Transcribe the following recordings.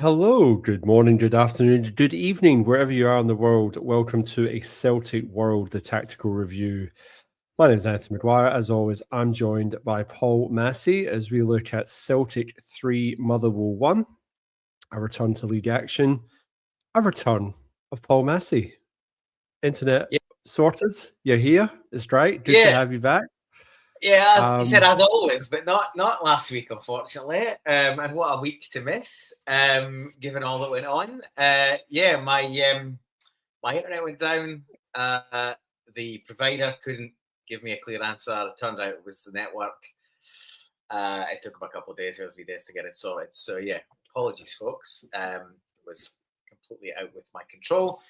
Hello, good morning, good afternoon, good evening, wherever you are in the world. Welcome to a Celtic World, the tactical review. My name is Anthony Maguire. As always, I'm joined by Paul Massey as we look at Celtic 3, Motherwell 1, a return to league action, a return of Paul Massey. Internet sorted. You're here. It's great. Good to have you back. Yeah, you said as always, but not last week, unfortunately. And what a week to miss, given all that went on. My internet went down. The provider couldn't give me a clear answer. It turned out it was the network. It took them a couple of days, 3 days to get it sorted. So yeah, apologies, folks. It was completely out with my control.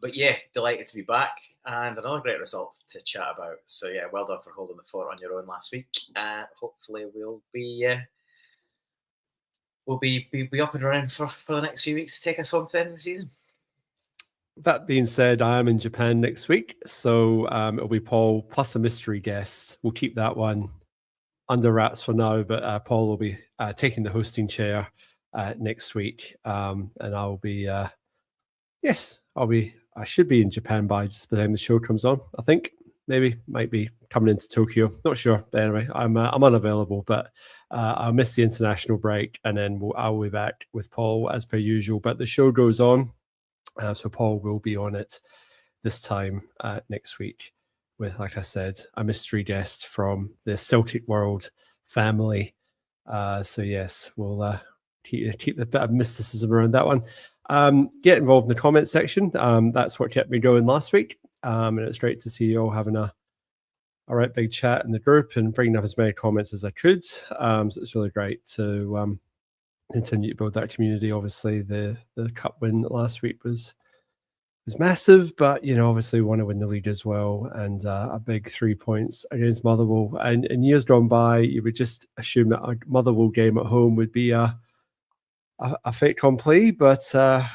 But yeah, delighted to be back and another great result to chat about. So yeah, well done for holding the fort on your own last week. Hopefully we'll be up and running for the next few weeks to take us home to the end of the season. That being said, I am in Japan next week, so it'll be Paul plus a mystery guest. We'll keep that one under wraps for now, but Paul will be taking the hosting chair next week, and I'll be I should be in Japan by just the time the show comes on. I think might be coming into Tokyo. Not sure, but anyway, I'm unavailable. But I'll miss the international break, and then I'll be back with Paul as per usual. But the show goes on, so Paul will be on it this time next week with, like I said, a mystery guest from the Celtic World family. So yes, we'll keep a bit of mysticism around that one. Get involved in the comment section. That's what kept me going last week. And it's great to see you all having a right big chat in the group and bringing up as many comments as I could. So it's really great to continue to build that community. Obviously, the cup win last week was massive, but obviously we want to win the league as well. And a big 3 points against Motherwell. And in years gone by, you would just assume that a Motherwell game at home would be a fait accompli, but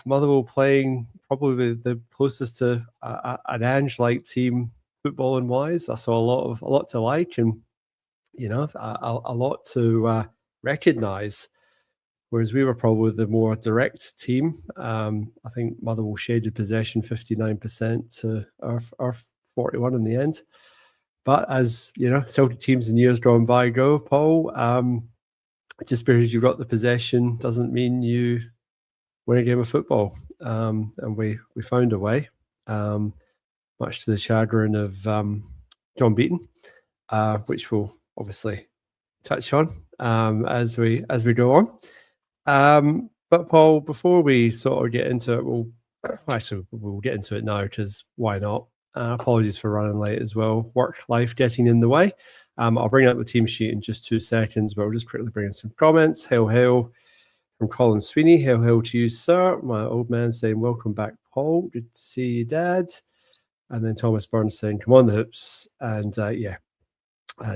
Motherwell playing probably the closest to an Ange-like team footballing wise. I saw a lot to like, and a lot to recognise. Whereas we were probably the more direct team. I think Motherwell shaded possession 59% to our 41 in the end. But as Celtic teams in years gone by go, Paul. Just because you've got the possession doesn't mean you win a game of football. And we found a way, much to the chagrin of John Beaton, which we'll obviously touch on as we go on. But Paul, before we sort of get into it, we'll get into it now because why not? Apologies for running late as well. Work life getting in the way. I'll bring up the team sheet in just 2 seconds, but we'll just quickly bring in some comments. Hail from Colin Sweeney. Hail to you, sir. My old man saying, welcome back, Paul. Good to see you, Dad. And then Thomas Burns saying, come on the hoops. And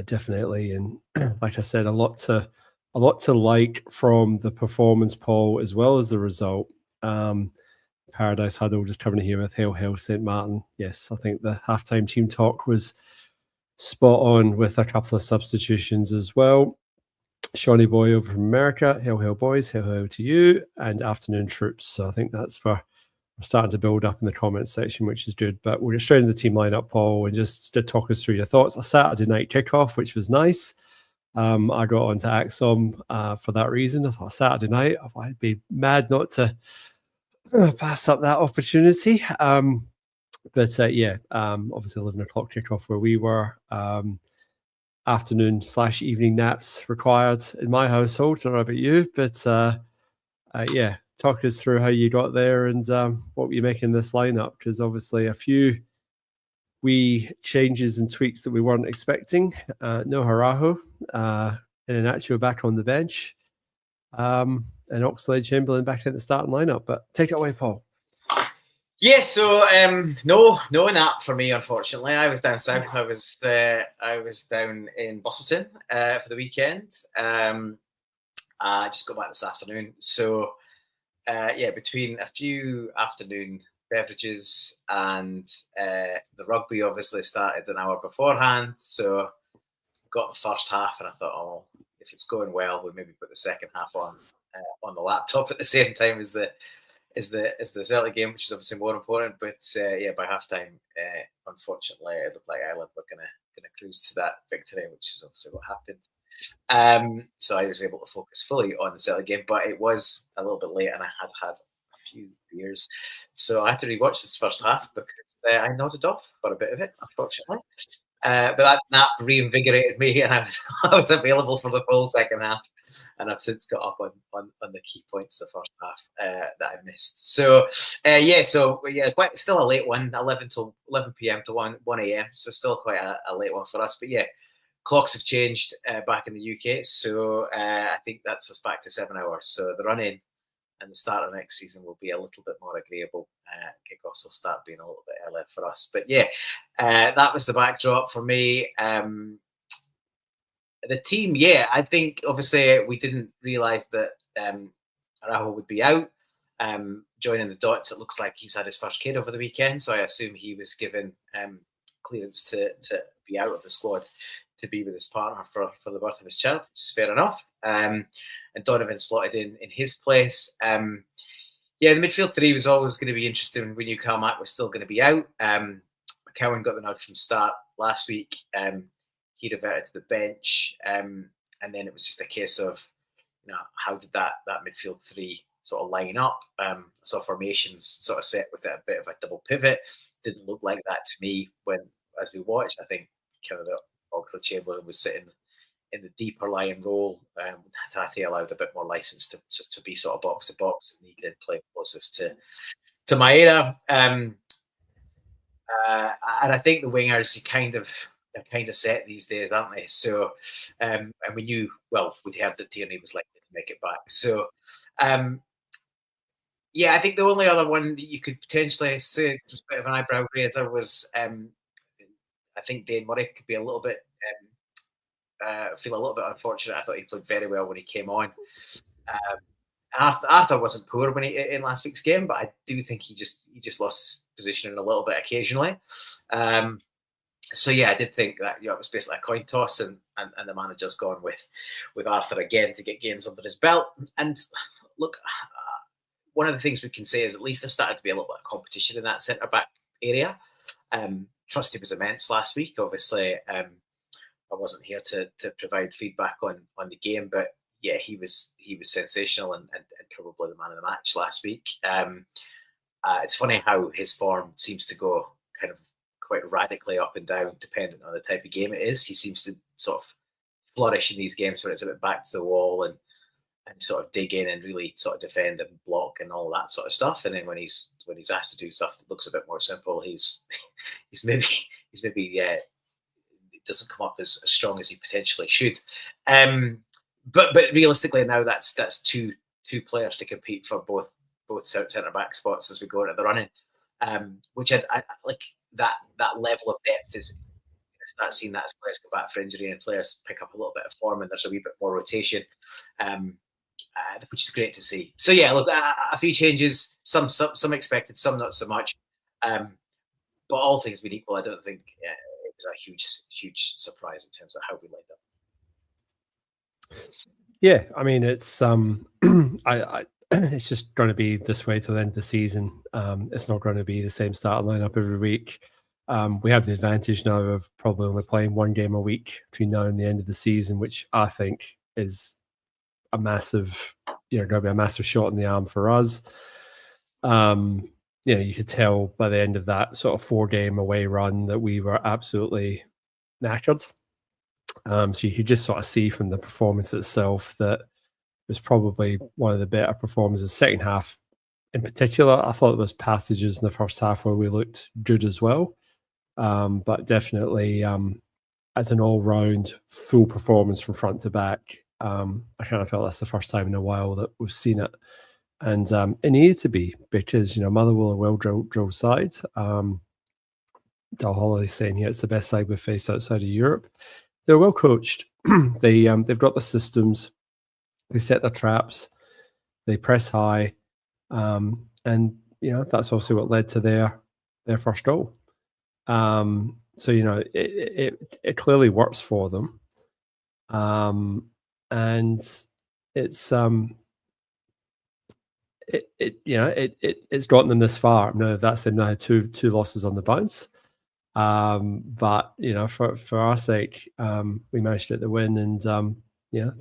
definitely. And like I said, a lot to like from the performance, Paul, as well as the result. Paradise Huddle just coming here with Hail St. Martin. Yes, I think the halftime team talk was spot on with a couple of substitutions as well. Shawnee Boy over from America. Hail boys. Hail to you. And afternoon troops. So I think that's where we're starting to build up in the comments section, which is good. But we're just showing the team lineup, Paul, and just to talk us through your thoughts. A Saturday night kickoff, which was nice. I got onto Axom for that reason. I thought Saturday night, I'd be mad not to pass up that opportunity. But obviously 11 o'clock kickoff where we were. Afternoon/evening naps required in my household. I don't know about you, but talk us through how you got there and what were you making this lineup? Because obviously a few wee changes and tweaks that we weren't expecting. No Harajo, Iheanacho back on the bench, and Oxlade-Chamberlain back in the starting lineup. But take it away, Paul. Yeah, so no nap for me, unfortunately. I was down south. I was down in Busselton for the weekend. I just got back this afternoon. So between a few afternoon beverages and the rugby obviously started an hour beforehand. So got the first half and I thought, if it's going well, we'll maybe put the second half on on the laptop at the same time as the Celtic game, which is obviously more important. But yeah, by halftime, unfortunately, it looked like Ireland were gonna cruise to that victory, which is obviously what happened. So I was able to focus fully on the Celtic game, but it was a little bit late, and I had a few beers, so I had to rewatch this first half because I nodded off for a bit of it, unfortunately. But that reinvigorated me, and I was available for the full second half. And I've since got up on the key points the first half that I missed. So quite still a late one, 11 p.m. to 1 a.m. So still quite a late one for us. But yeah, clocks have changed back in the UK, so I think that's us back to 7 hours. So the run-in and the start of next season will be a little bit more agreeable. Kickoffs will start being a little bit earlier for us. But yeah, that was the backdrop for me. The team, yeah, I think obviously we didn't realise that Araujo would be out. Joining the dots, it looks like he's had his first kid over the weekend, so I assume he was given clearance to be out of the squad to be with his partner for the birth of his child, which is fair enough. And Donovan slotted in his place. Yeah, the midfield three was always going to be interesting. We knew Carmack was still going to be out. McCowan got the nod from start last week. He reverted to the bench, and then it was just a case of, how did that midfield three sort of line up? So formations sort of set with a bit of a double pivot. Didn't look like that to me as we watched. I think kind of the Oxlade-Chamberlain was sitting in the deeper lying role. Tati allowed a bit more license to be sort of box to box, and he did play closest to Maeda. And I think the wingers, they're kind of set these days, aren't they? So, and we knew, we'd heard that Tierney was likely to make it back. So, yeah, I think the only other one that you could potentially say just a bit of an eyebrow raiser was, I think Dane Murray could be a little bit, feel a little bit unfortunate. I thought he played very well when he came on. Arthur wasn't poor when in last week's game, but I do think he just lost his position a little bit occasionally. So yeah, I did think that it was basically a coin toss, and the manager's gone with Arthur again to get games under his belt. And look, one of the things we can say is at least there started to be a little bit of competition in that centre back area. Trusty was immense last week. Obviously, I wasn't here to provide feedback on the game, but yeah, he was sensational and probably the man of the match last week. It's funny how his form seems to go kind of quite radically up and down depending on the type of game it is. He seems to sort of flourish in these games where it's a bit back to the wall and sort of dig in and really sort of defend and block and all that sort of stuff. And then when he's asked to do stuff that looks a bit more simple, he's maybe it doesn't come up as strong as he potentially should. But realistically now that's two players to compete for both centre back spots as we go into the running, which I like that level of depth is. Start seeing that as players come back for injury and players pick up a little bit of form and there's a wee bit more rotation, which is great to see. So yeah, look, a few changes, some expected, some not so much. But all things being equal, I don't think it was a huge surprise in terms of how we lined up. Yeah, I mean it's it's just going to be this way till the end of the season. It's not going to be the same starting lineup every week. We have the advantage now of probably only playing one game a week between now and the end of the season, which I think is a massive, going to be a massive shot in the arm for us. You could tell by the end of that sort of 4-game away run that we were absolutely knackered. So you could just sort of see from the performance itself that it was probably one of the better performances. Second half in particular, I thought there was passages in the first half where we looked good as well. But definitely as an all-round full performance from front to back, I kind of felt that's the first time in a while that we've seen it. And it needed to be because, Motherwell are a well-drilled side. Dal Holloway's saying here it's the best side we've faced outside of Europe. They're well coached. They've got the systems. They set their traps. They press high. And, that's also what led to their first goal. So, it clearly works for them. And it's, it's gotten them this far. No, that's them now, two losses on the bounce. But for our sake, we managed to get the win, and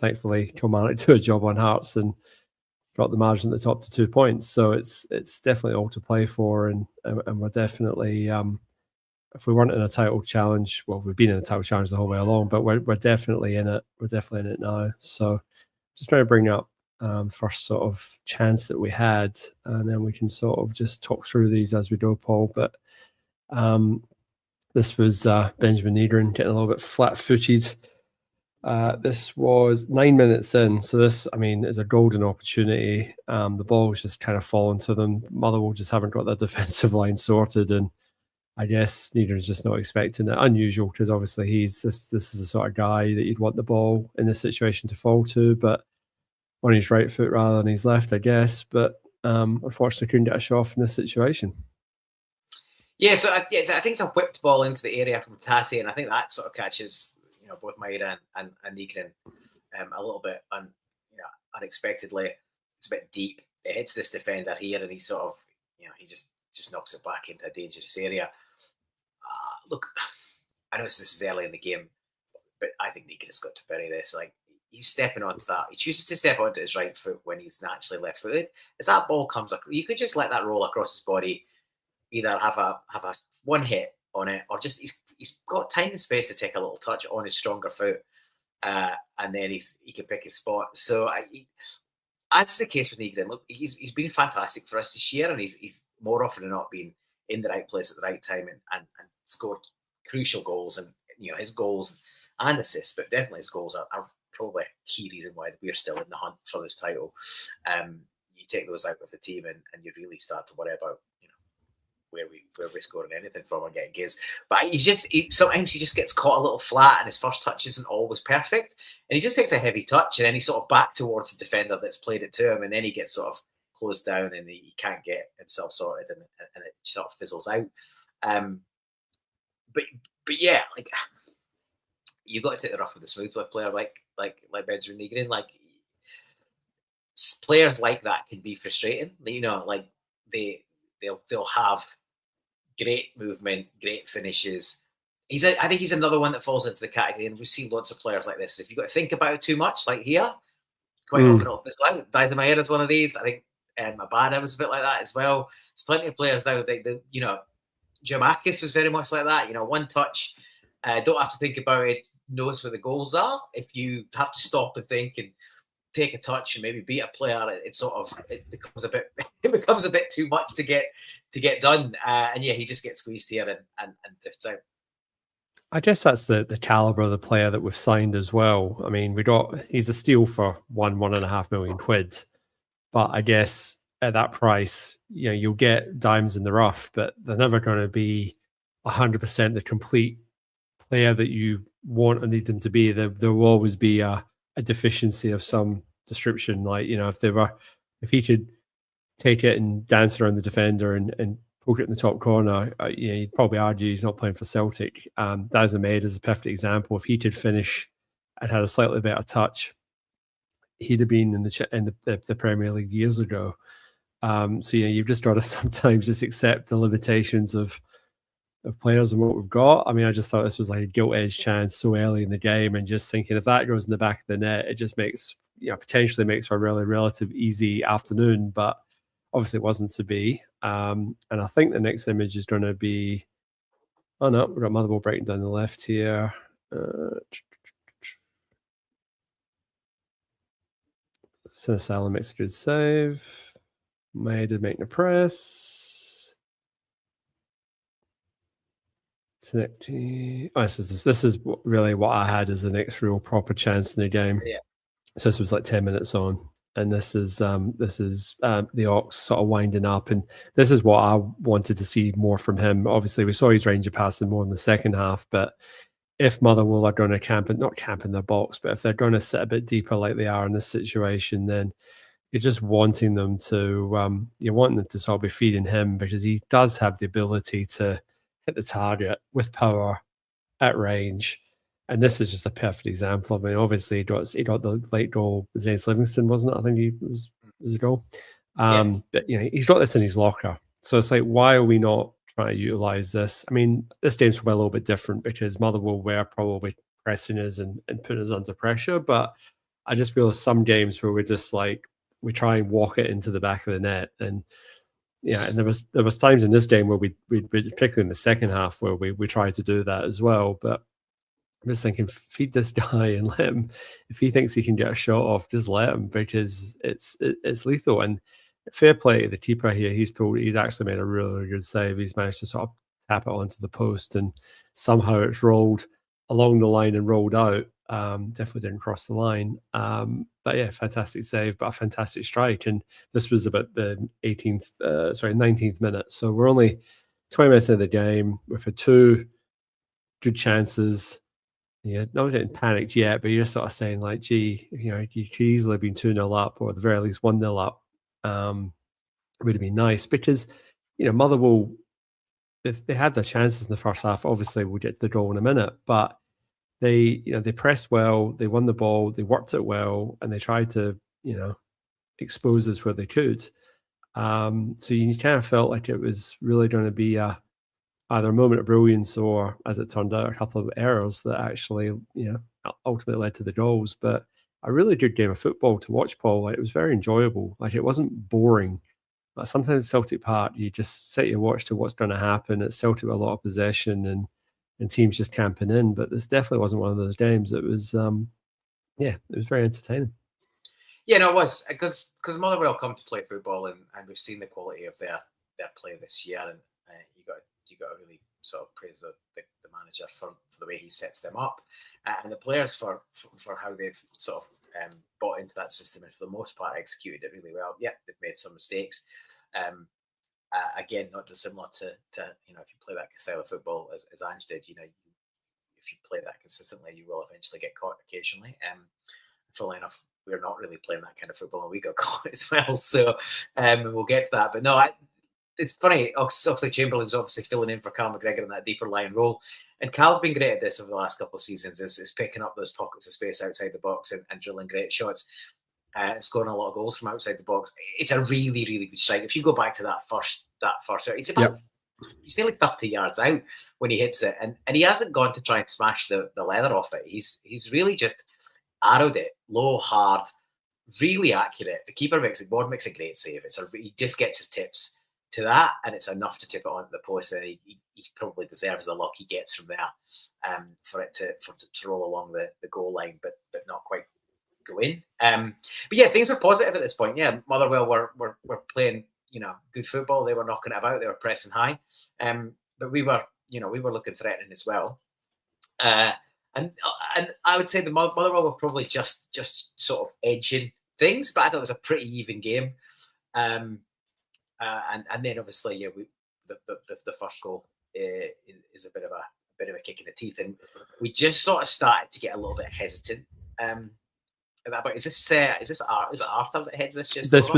thankfully Kilmarnock do a job on Hearts and got the margin at the top to 2 points. So it's definitely all to play for, and we're definitely, if we weren't in a title challenge, well, we've been in a title challenge the whole way along, but we're definitely in it. We're definitely in it now. So just trying to bring up first sort of chance that we had, and then we can sort of just talk through these as we go, Paul. But this was Benjamin Negrin getting a little bit flat-footed. This was 9 minutes in, so this, I mean, is a golden opportunity. The ball's just kind of fallen to them. Motherwell just haven't got their defensive line sorted, and I guess Negrin's just not expecting it. Unusual, because obviously this is the sort of guy that you'd want the ball in this situation to fall to, but on his right foot rather than his left, I guess. But unfortunately, couldn't get a shot off in this situation. Yeah, so I think it's a whipped ball into the area from Tati, and I think that sort of catches both Maeda and Negrin a little bit unexpectedly. It's a bit deep. It hits this defender here, and he sort of he just knocks it back into a dangerous area. Look, I know this is early in the game, but I think Negrin has got to bury this. Like, he's stepping onto that. He chooses to step onto his right foot when he's naturally left-footed. As that ball comes up, you could just let that roll across his body. Either have a one hit on it, or just he's got time and space to take a little touch on his stronger foot, and then he can pick his spot. So that's the case with Negrin. Look, he's been fantastic for us this year, and he's more often than not been in the right place at the right time and scored crucial goals. And his goals and assists, but definitely his goals are probably a key reason why we're still in the hunt for this title. You take those out of the team, and you really start to worry about where we're scoring anything from or getting games. But sometimes he just gets caught a little flat, and his first touch isn't always perfect, and he just takes a heavy touch, and then he's sort of back towards the defender that's played it to him, and then he gets sort of closed down, and he can't get himself sorted, and it sort of fizzles out. But yeah, like, you got to take the rough with the smooth with a player like Benjamin Negrin. Like, players like that can be frustrating. Like they'll have great movement, great finishes. I think he's another one that falls into the category, and we see lots of players like this. If you've got to think about it too much, like here, quite often it'll fizzle out. Maeda is one of these. I think Abada was a bit like that as well. There's plenty of players now. Giamakis was very much like that. One touch, don't have to think about it, knows where the goals are. If you have to stop and think and take a touch and maybe beat a player, it becomes a bit too much to get done. And yeah, he just gets squeezed here and drifts out. I guess that's the caliber of the player that we've signed as well. I mean, he's a steal for £1.5 million. But I guess at that price, you'll get dimes in the rough, but they're never going to be 100% the complete player that you want and need them to be. There will always be a deficiency of some description. Like, if he could take it and dance around the defender and poke it in the top corner, you'd probably argue he's not playing for Celtic. Maeda is a perfect example. If he could finish and had a slightly better touch, he'd have been in the Premier League years ago. So you've just got to sometimes just accept the limitations of players and what we've got. I mean, I just thought this was like a gilt-edged chance so early in the game, and just thinking if that goes in the back of the net, it just potentially makes for a really relative easy afternoon. But obviously it wasn't to be. And I think the next image is going to be, oh no, we've got Motherwell breaking down the left here. Sinisala makes a good save. Maeda making a press. This is really what I had as the next real proper chance in the game. Yeah. So this was like 10 minutes on, and this is the Ox sort of winding up, and this is what I wanted to see more from him. Obviously, we saw his range of passing more in the second half, but if Motherwell are going to not camp in their box, but if they're going to sit a bit deeper like they are in this situation, then you're just wanting them to sort of be feeding him, because he does have the ability to hit the target with power at range. And this is just a perfect example. I mean, obviously he got the late goal. His name's Livingston, wasn't it? I think he was a goal. But he's got this in his locker, so it's like, why are we not trying to utilize this? I mean, this game's probably a little bit different because Motherwell were probably pressing us and putting us under pressure, but I just feel some games where we're just like, we try and walk it into the back of the net, and and there was times in this game where we particularly in the second half where we tried to do that as well. But I'm just thinking, feed this guy and let him. If he thinks he can get a shot off, just let him, because it's lethal. And fair play to the keeper here. He's actually made a really, really good save. He's managed to sort of tap it onto the post, and somehow it's rolled along the line and rolled out. Definitely didn't cross the line. But yeah, fantastic save, but a fantastic strike. And this was about the 19th minute. So we're only 20 minutes into the game. We've had two good chances. Not getting panicked yet, but you're sort of saying like, gee, you could easily have been 2-0 up, or at the very least 1-0 up. Would have been nice, because Motherwell, if they had their chances in the first half, obviously we'll get to the goal in a minute, but they pressed well, they won the ball, they worked it well, and they tried to expose us where they could. So you kind of felt like it was really going to be either a moment of brilliance, or, as it turned out, a couple of errors that actually ultimately led to the goals. But a really good game of football to watch, Paul. Like, it was very enjoyable. Like, it wasn't boring. Like, sometimes Celtic Park, you just sit and watch to what's going to happen. It's Celtic with a lot of possession and teams just camping in. But this definitely wasn't one of those games. It was, it was very entertaining. Yeah, no, it was, because Motherwell come to play football, and we've seen the quality of their play this year, and you got to really sort of praise the manager for the way he sets them up, and the players for how they've sort of bought into that system, and for the most part executed it really well. Yeah, they've made some mistakes. Again, not dissimilar to if you play that style of football as Ange did, if you play that consistently, you will eventually get caught occasionally. Funnily enough, we're not really playing that kind of football, and we got caught as well. So we'll get to that. But no, it's funny. Oxlade-Chamberlain's obviously filling in for Cal McGregor in that deeper line role. And Cal's been great at this over the last couple of seasons, is picking up those pockets of space outside the box and drilling great shots, scoring a lot of goals from outside the box. It's a really, really good strike. If you go back to that first shot, it's about he's nearly 30 yards out when he hits it. And he hasn't gone to try and smash the leather off it. He's really just arrowed it low, hard, really accurate. The keeper makes a great save. He just gets his tips to that, and it's enough to tip it onto the post, and he probably deserves the luck he gets from there, for it to roll along the goal line, but not quite go in. But yeah, things were positive at this point. Yeah, Motherwell were playing good football. They were knocking it about. They were pressing high, but we were looking threatening as well. And I would say the Motherwell were probably just sort of edging things, but I thought it was a pretty even game. And then obviously, the first goal is a bit of a kick in the teeth, and we just sort of started to get a little bit hesitant. At that point, is it Arthur that heads this? This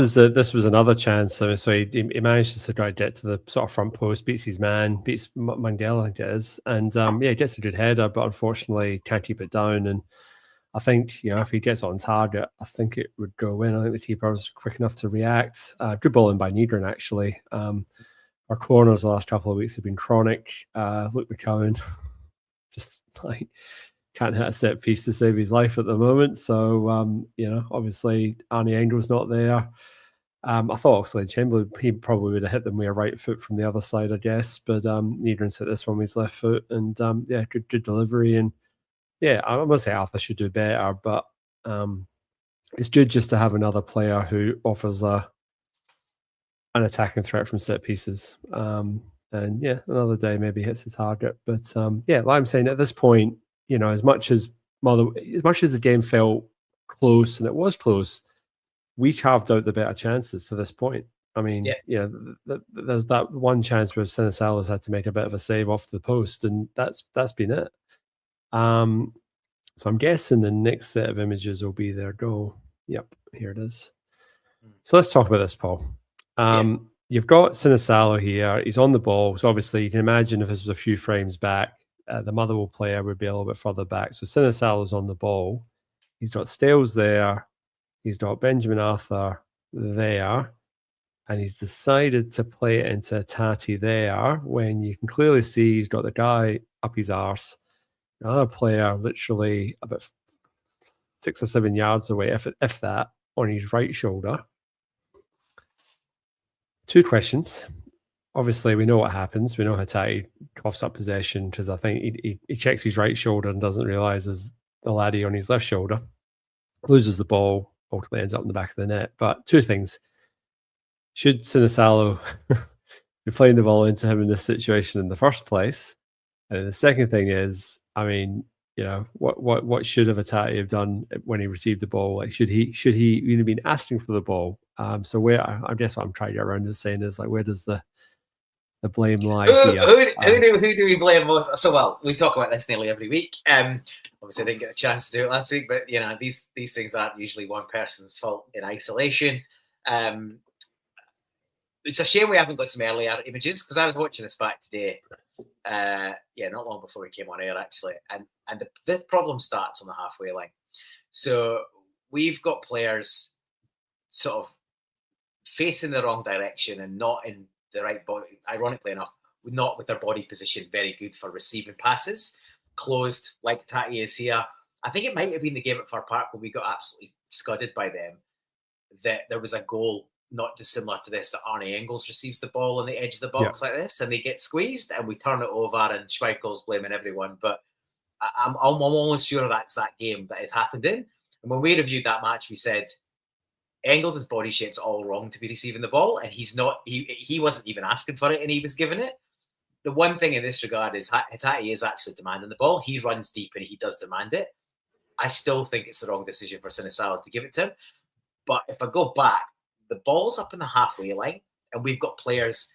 was another chance. So he managed to get to the sort of front post, beats his man, beats Mangel, I think it is, and he gets a good header, but unfortunately can't keep it down. And I think if he gets on target, I think it would go in. I think the keeper was quick enough to react. Good ball in by Nygren, actually. Our corners the last couple of weeks have been chronic. Luke McCowan just like can't hit a set piece to save his life at the moment. So, obviously Arnie Engel's not there. I thought Oxlade-Chamberlain, he probably would have hit them with a right foot from the other side, I guess. But Nygren's hit this one with his left foot. And good delivery. And yeah, I must say Arthur should do better. But it's good just to have another player who offers an attacking threat from set pieces. And yeah, another day maybe hits the target. But like I'm saying, at this point, as much as the game felt close, and it was close, we carved out the better chances to this point. I mean, there's that one chance where Sinisalos had to make a bit of a save off the post, and that's been it. So I'm guessing the next set of images will be their goal. Yep, here it is. So let's talk about this, Paul. You've got Sinisalo here. He's on the ball. So obviously you can imagine if this was a few frames back, the Motherwell player would be a little bit further back. So Sinisalo's on the ball. He's got Stales there. He's got Benjamin Arthur there. and he's decided to play it into Tati there when you can clearly see he's got the guy up his arse. Another player literally about 6 or 7 yards away, if that, on his right shoulder. 2 questions. Obviously, we know what happens. We know Hatate coughs up possession because I think he checks his right shoulder and doesn't realise there's the laddie on his left shoulder. Loses the ball, ultimately ends up in the back of the net. But 2 things. Should Sinisalo be playing the ball into him in this situation in the first place? And the second thing is, I mean, you know, what should Hatate have done when he received the ball? Like, should he even been asking for the ball? So where I guess what I'm trying to get around is saying is like, where does the blame lie here? Who do we blame most? So, well, we talk about this nearly every week. Obviously, I didn't get a chance to do it last week, but you know, these things aren't usually one person's fault in isolation. It's a shame we haven't got some earlier images because I was watching this back today. Not long before we came on air actually, and this problem starts on the halfway line. So we've got players sort of facing the wrong direction and not in the right body. Ironically enough, not with their body position very good for receiving passes. Closed like Tati is here. I think it might have been the game at Fir Park where we got absolutely scudded by them. That there was a goal not dissimilar to this, that Arne Engels receives the ball on the edge of the box like this, and they get squeezed, and we turn it over, and Schmeichel's blaming everyone. But I'm almost sure that's that game that it happened in. And when we reviewed that match, we said Engels' body shape's all wrong to be receiving the ball, and he's not. He wasn't even asking for it, and he was giving it. The one thing in this regard is Hatate is actually demanding the ball. He runs deep and he does demand it. I still think it's the wrong decision for Sinisalo to give it to him. But if I go back, the ball's up in the halfway line, and we've got players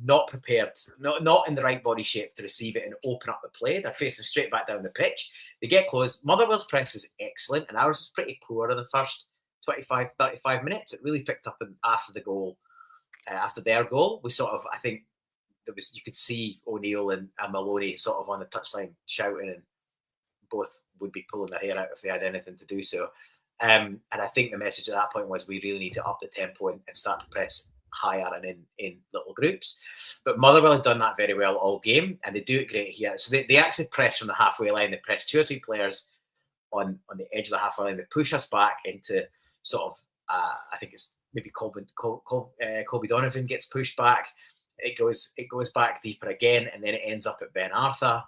not prepared, not in the right body shape to receive it and open up the play. They're facing straight back down the pitch. They get close. Motherwell's press was excellent, and ours was pretty poor in the first 25, 35 minutes. It really picked up after the goal. After their goal, we sort of, I think, you could see O'Neill and Maloney sort of on the touchline shouting, and both would be pulling their hair out if they had anything to do so. And I think the message at that point was we really need to up the tempo and start to press higher and in little groups. But Motherwell had done that very well all game, and they do it great here. So they actually press from the halfway line. They press 2 or 3 players on the edge of the halfway line. They push us back into sort of, I think it's maybe Colby Donovan gets pushed back. It goes back deeper again, and then it ends up at Ben Arthur.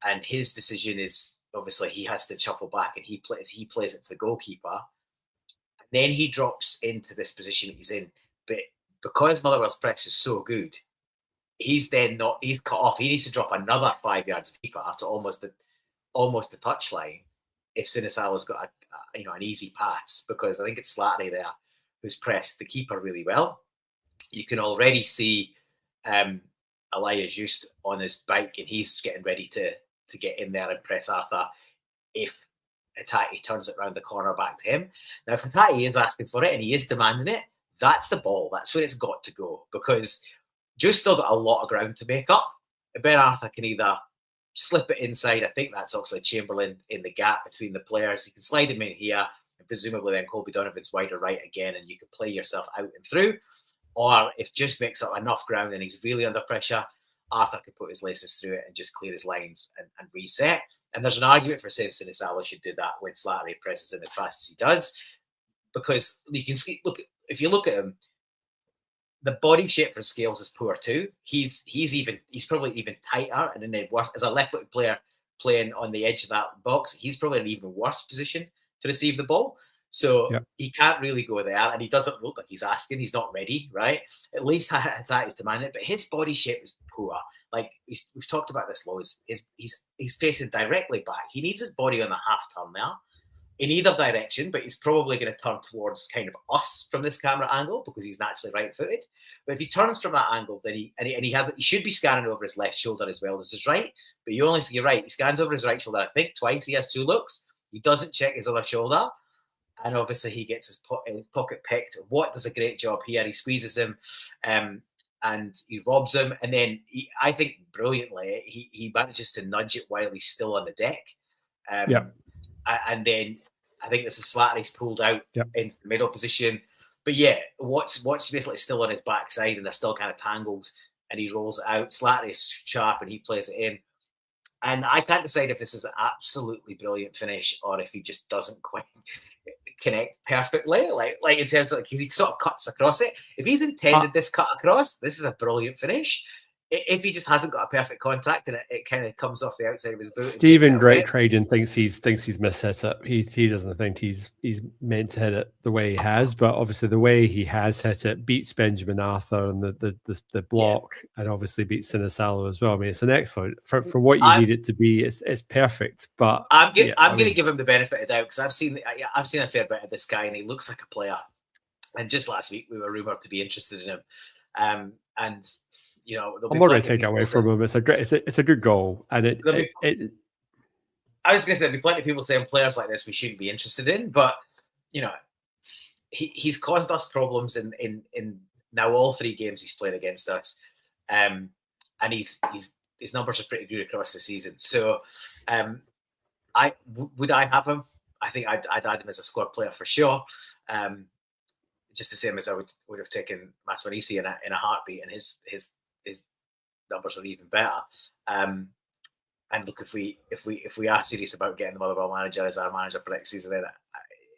And his decision is, obviously, he has to shuffle back, and he plays it to the goalkeeper. And then he drops into this position he's in. But because Motherwell's press is so good, he's cut off. He needs to drop another 5 yards deeper to almost the touchline if Sinisalo's got an easy pass, because I think it's Slattery there who's pressed the keeper really well. You can already see Elias Just on his bike, and he's getting ready to get in there and press Arthur if Hatate turns it around the corner back to him. Now, if Hatate is asking for it and he is demanding it, that's the ball. That's where it's got to go, because Just still got a lot of ground to make up. Ben Arthur can either slip it inside. I think that's Oxlade-Chamberlain in the gap between the players. He can slide him in here, and presumably then Colby Donovan's wider right again, and you can play yourself out and through. Or if Just makes up enough ground and he's really under pressure, Arthur can put his laces through it and just clear his lines and reset. And there's an argument for saying Sinisalo should do that when Slattery presses him as fast as he does, because you can see, if you look at him, the body shape for Scales is poor too. He's probably even tighter, and then worse as a left-footed player playing on the edge of that box. He's probably in an even worse position to receive the ball. So he can't really go there, and he doesn't look like he's asking. He's not ready, right? At least Hatate's demanding it, but his body shape is poor. Like we've talked about this loads. He's facing directly back. He needs his body on the half turn now, in either direction, but he's probably going to turn towards kind of us from this camera angle because he's naturally right-footed. But if he turns from that angle, then he should be scanning over his left shoulder as well as his right. But you only see your right. He scans over his right shoulder, I think, twice. He has 2 looks. He doesn't check his other shoulder. And obviously he gets his pocket picked. Watt does a great job here. He squeezes him and he robs him. And then I think brilliantly, he manages to nudge it while he's still on the deck. And then I think this is Slattery's pulled out into the middle position. But yeah, Watt's basically still on his backside, and they're still kind of tangled, and he rolls it out. Slattery's sharp, and he plays it in. And I can't decide if this is an absolutely brilliant finish or if he just doesn't quite connect perfectly. Like in terms of like he sort of cuts across it. If he's intended this cut across, this is a brilliant finish. If he just hasn't got a perfect contact and it kind of comes off the outside of his boot, Stephen Great Craden thinks he's mishit it. He doesn't think he's meant to hit it the way he has, but obviously the way he has hit it beats Benjamin Arthur and the block, and obviously beats Sinisalo as well. I mean, it's an excellent for what you need it to be. It's perfect, but I'm going to give him the benefit of the doubt because I've seen a fair bit of this guy and he looks like a player. And just last week we were rumored to be interested in him, and. You know, I'm not going to take that away from him. It's a good goal, and I was going to say there'll be plenty of people saying players like this we shouldn't be interested in, but you know, he's caused us problems in now all 3 games he's played against us, and his numbers are pretty good across the season. So, would I have him? I think I'd add him as a squad player for sure. Just the same as I would have taken Masmanisi in a heartbeat, and his numbers are even better. And look, if we are serious about getting the Motherwell manager as our manager for next season, then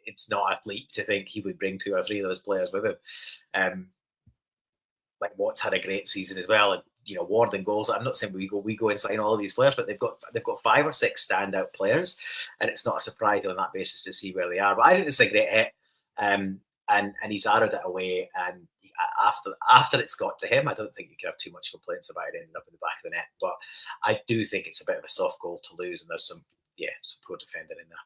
it's not a leap to think he would bring 2 or 3 of those players with him. Like Watts had a great season as well, and you know, Ward and goals. I'm not saying we go and sign all of these players, but they've got 5 or 6 standout players, and it's not a surprise on that basis to see where they are. But I think it's a great hit, and he's arrowed it away, and after it's got to him, I don't think you can have too much complaints about it ending up in the back of the net. But I do think it's a bit of a soft goal to lose, and there's some poor defending in there.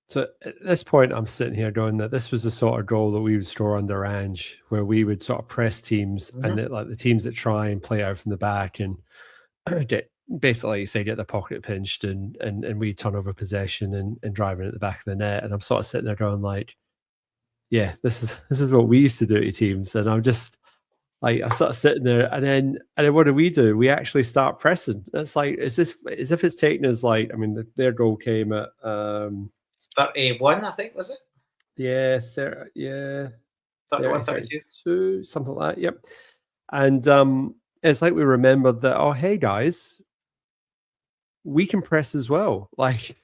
So at this point, I'm sitting here going that this was the sort of goal that we would score under Ange, where we would sort of press teams, and like the teams that try and play out from the back and get basically get the pocket pinched, and we turn over possession and driving at the back of the net. And I'm sort of sitting there going like, yeah, this is what we used to do to teams, and I'm just like I'm sort of sitting there, and then what do? We actually start pressing. It's like as if it's taken as like, I mean, their goal came at 31, I think, was it? Yeah, 31, 32, something like that. Yep. And it's like we remembered that. Oh, hey guys, we can press as well. Like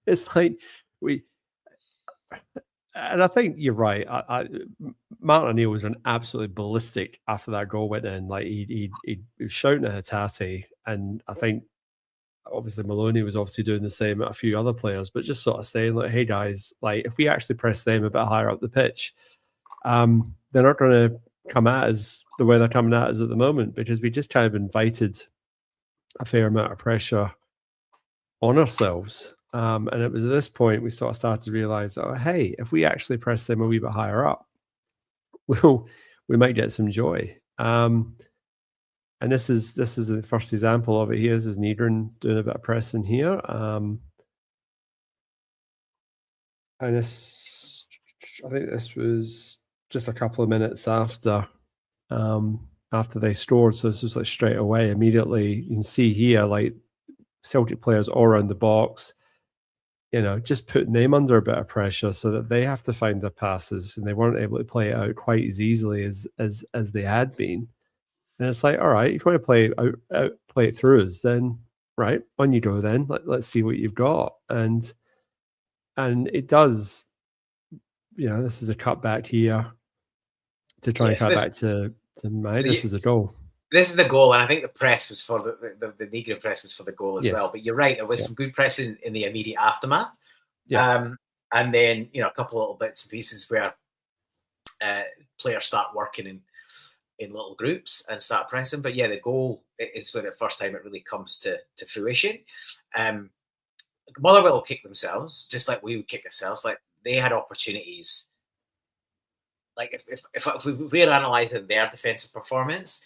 it's like we. And I think you're right. Martinoneill was an absolutely ballistic after that goal went in. Like he was shouting at Hatate, and I think obviously Maloney was obviously doing the same at a few other players, but just sort of saying like, "Hey guys, like if we actually press them a bit higher up the pitch, they're not going to come at us the way they're coming at us at the moment, because we just kind of invited a fair amount of pressure on ourselves." And it was at this point we sort of started to realize, oh, hey, if we actually press them a wee bit higher up, we might get some joy. And this is the first example of it. Here's Niedren doing a bit of pressing here. And this, I think this was just a couple of minutes after they scored. So this was like straight away, immediately. You can see here, like Celtic players all around the box, you know, just putting them under a bit of pressure so that they have to find their passes, and they weren't able to play it out quite as easily as they had been. And it's like, all right, if you want to play it through us, then right, on you go then. Let's see what you've got. And it does, you know, this is a cutback here to try and cut back to May. So this is a goal. This is the goal, and I think the press was for the Negro press was for the goal as well. But you're right, there was some good pressing in the immediate aftermath. Yeah. And then, you know, a couple of little bits and pieces where players start working in little groups and start pressing. But yeah, the goal is for the first time it really comes to fruition. Motherwell will kick themselves, just like we would kick ourselves. Like they had opportunities. Like if we're analysing their defensive performance,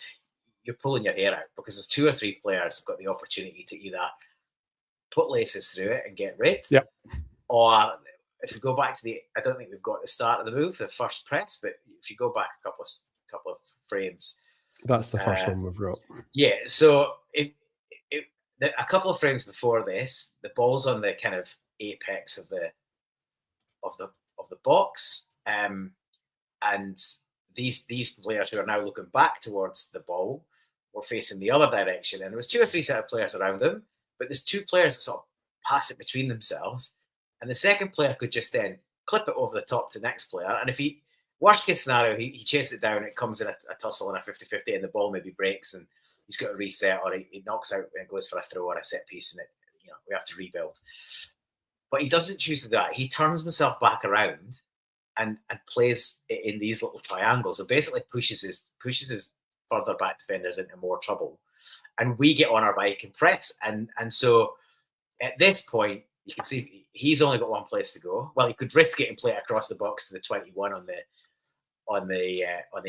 you're pulling your hair out, because there's 2 or 3 players who've got the opportunity to either put laces through it and get rid, or if you go back to I don't think we've got the start of the move, the first press, but if you go back a couple of frames, that's the first one we've got. Yeah, so a couple of frames before this, the ball's on the kind of apex of the box, and these players who are now looking back towards the ball were facing the other direction, and there was 2 or 3 set of players around them, but there's 2 players that sort of pass it between themselves, and the second player could just then clip it over the top to the next player, and if he, worst case scenario, he chases it down, it comes in a tussle and a 50-50, and the ball maybe breaks and he's got to reset, or he knocks out and goes for a throw or a set piece, and we have to rebuild. But he doesn't choose to do that. He turns himself back around and plays in these little triangles, and basically pushes his further back defenders into more trouble. And we get on our bike and press. And so at this point, you can see he's only got one place to go. Well, he could risk it and play it across the box to the 21 on the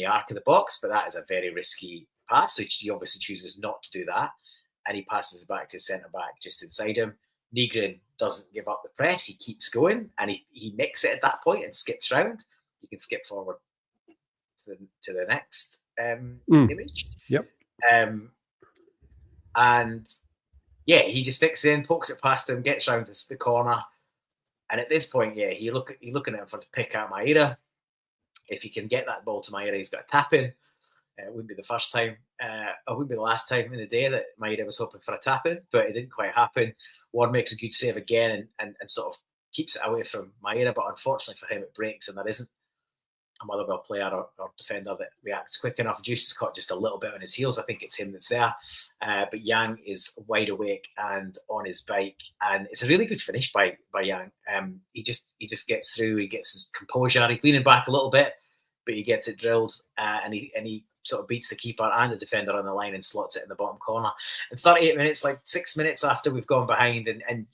arc of the box, but that is a very risky pass. So he obviously chooses not to do that, and he passes it back to centre back just inside him. Nygren doesn't give up the press; he keeps going, and he nicks it at that point and skips round. You can skip forward to the next image. Yep. And yeah, he just sticks in, pokes it past him, gets round the corner, and at this point, yeah, you're looking at him for to pick out Maeda. If he can get that ball to Maeda, he's got a tap in. It wouldn't be the first time, it wouldn't be the last time in the day that Maeda was hoping for a tap in, but it didn't quite happen. Ward makes a good save again and sort of keeps it away from Maeda, but unfortunately for him, it breaks, and there isn't a Motherwell player or defender that reacts quick enough. Juice is caught just a little bit on his heels. I think it's him that's there. But Yang is wide awake and on his bike, and it's a really good finish by Yang. He just gets through. He gets his composure. He's leaning back a little bit, but he gets it drilled, and he sort of beats the keeper and the defender on the line and slots it in the bottom corner. And 38 minutes, like 6 minutes after we've gone behind, and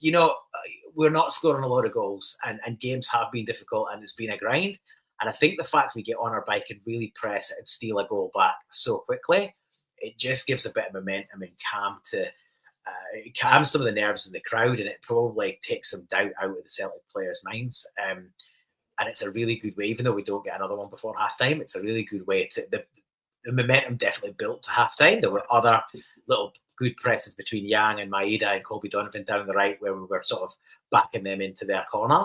we're not scoring a lot of goals, and games have been difficult, and it's been a grind. And I think the fact we get on our bike and really press it and steal a goal back so quickly, it just gives a bit of momentum and it calms some of the nerves in the crowd, and it probably takes some doubt out of the Celtic players' minds. And it's a really good way, even though we don't get another one before halftime, it's a really good way to the momentum definitely built to halftime. There were other little good presses between Yang and Maeda and Colby Donovan down the right, where we were sort of backing them into their corner.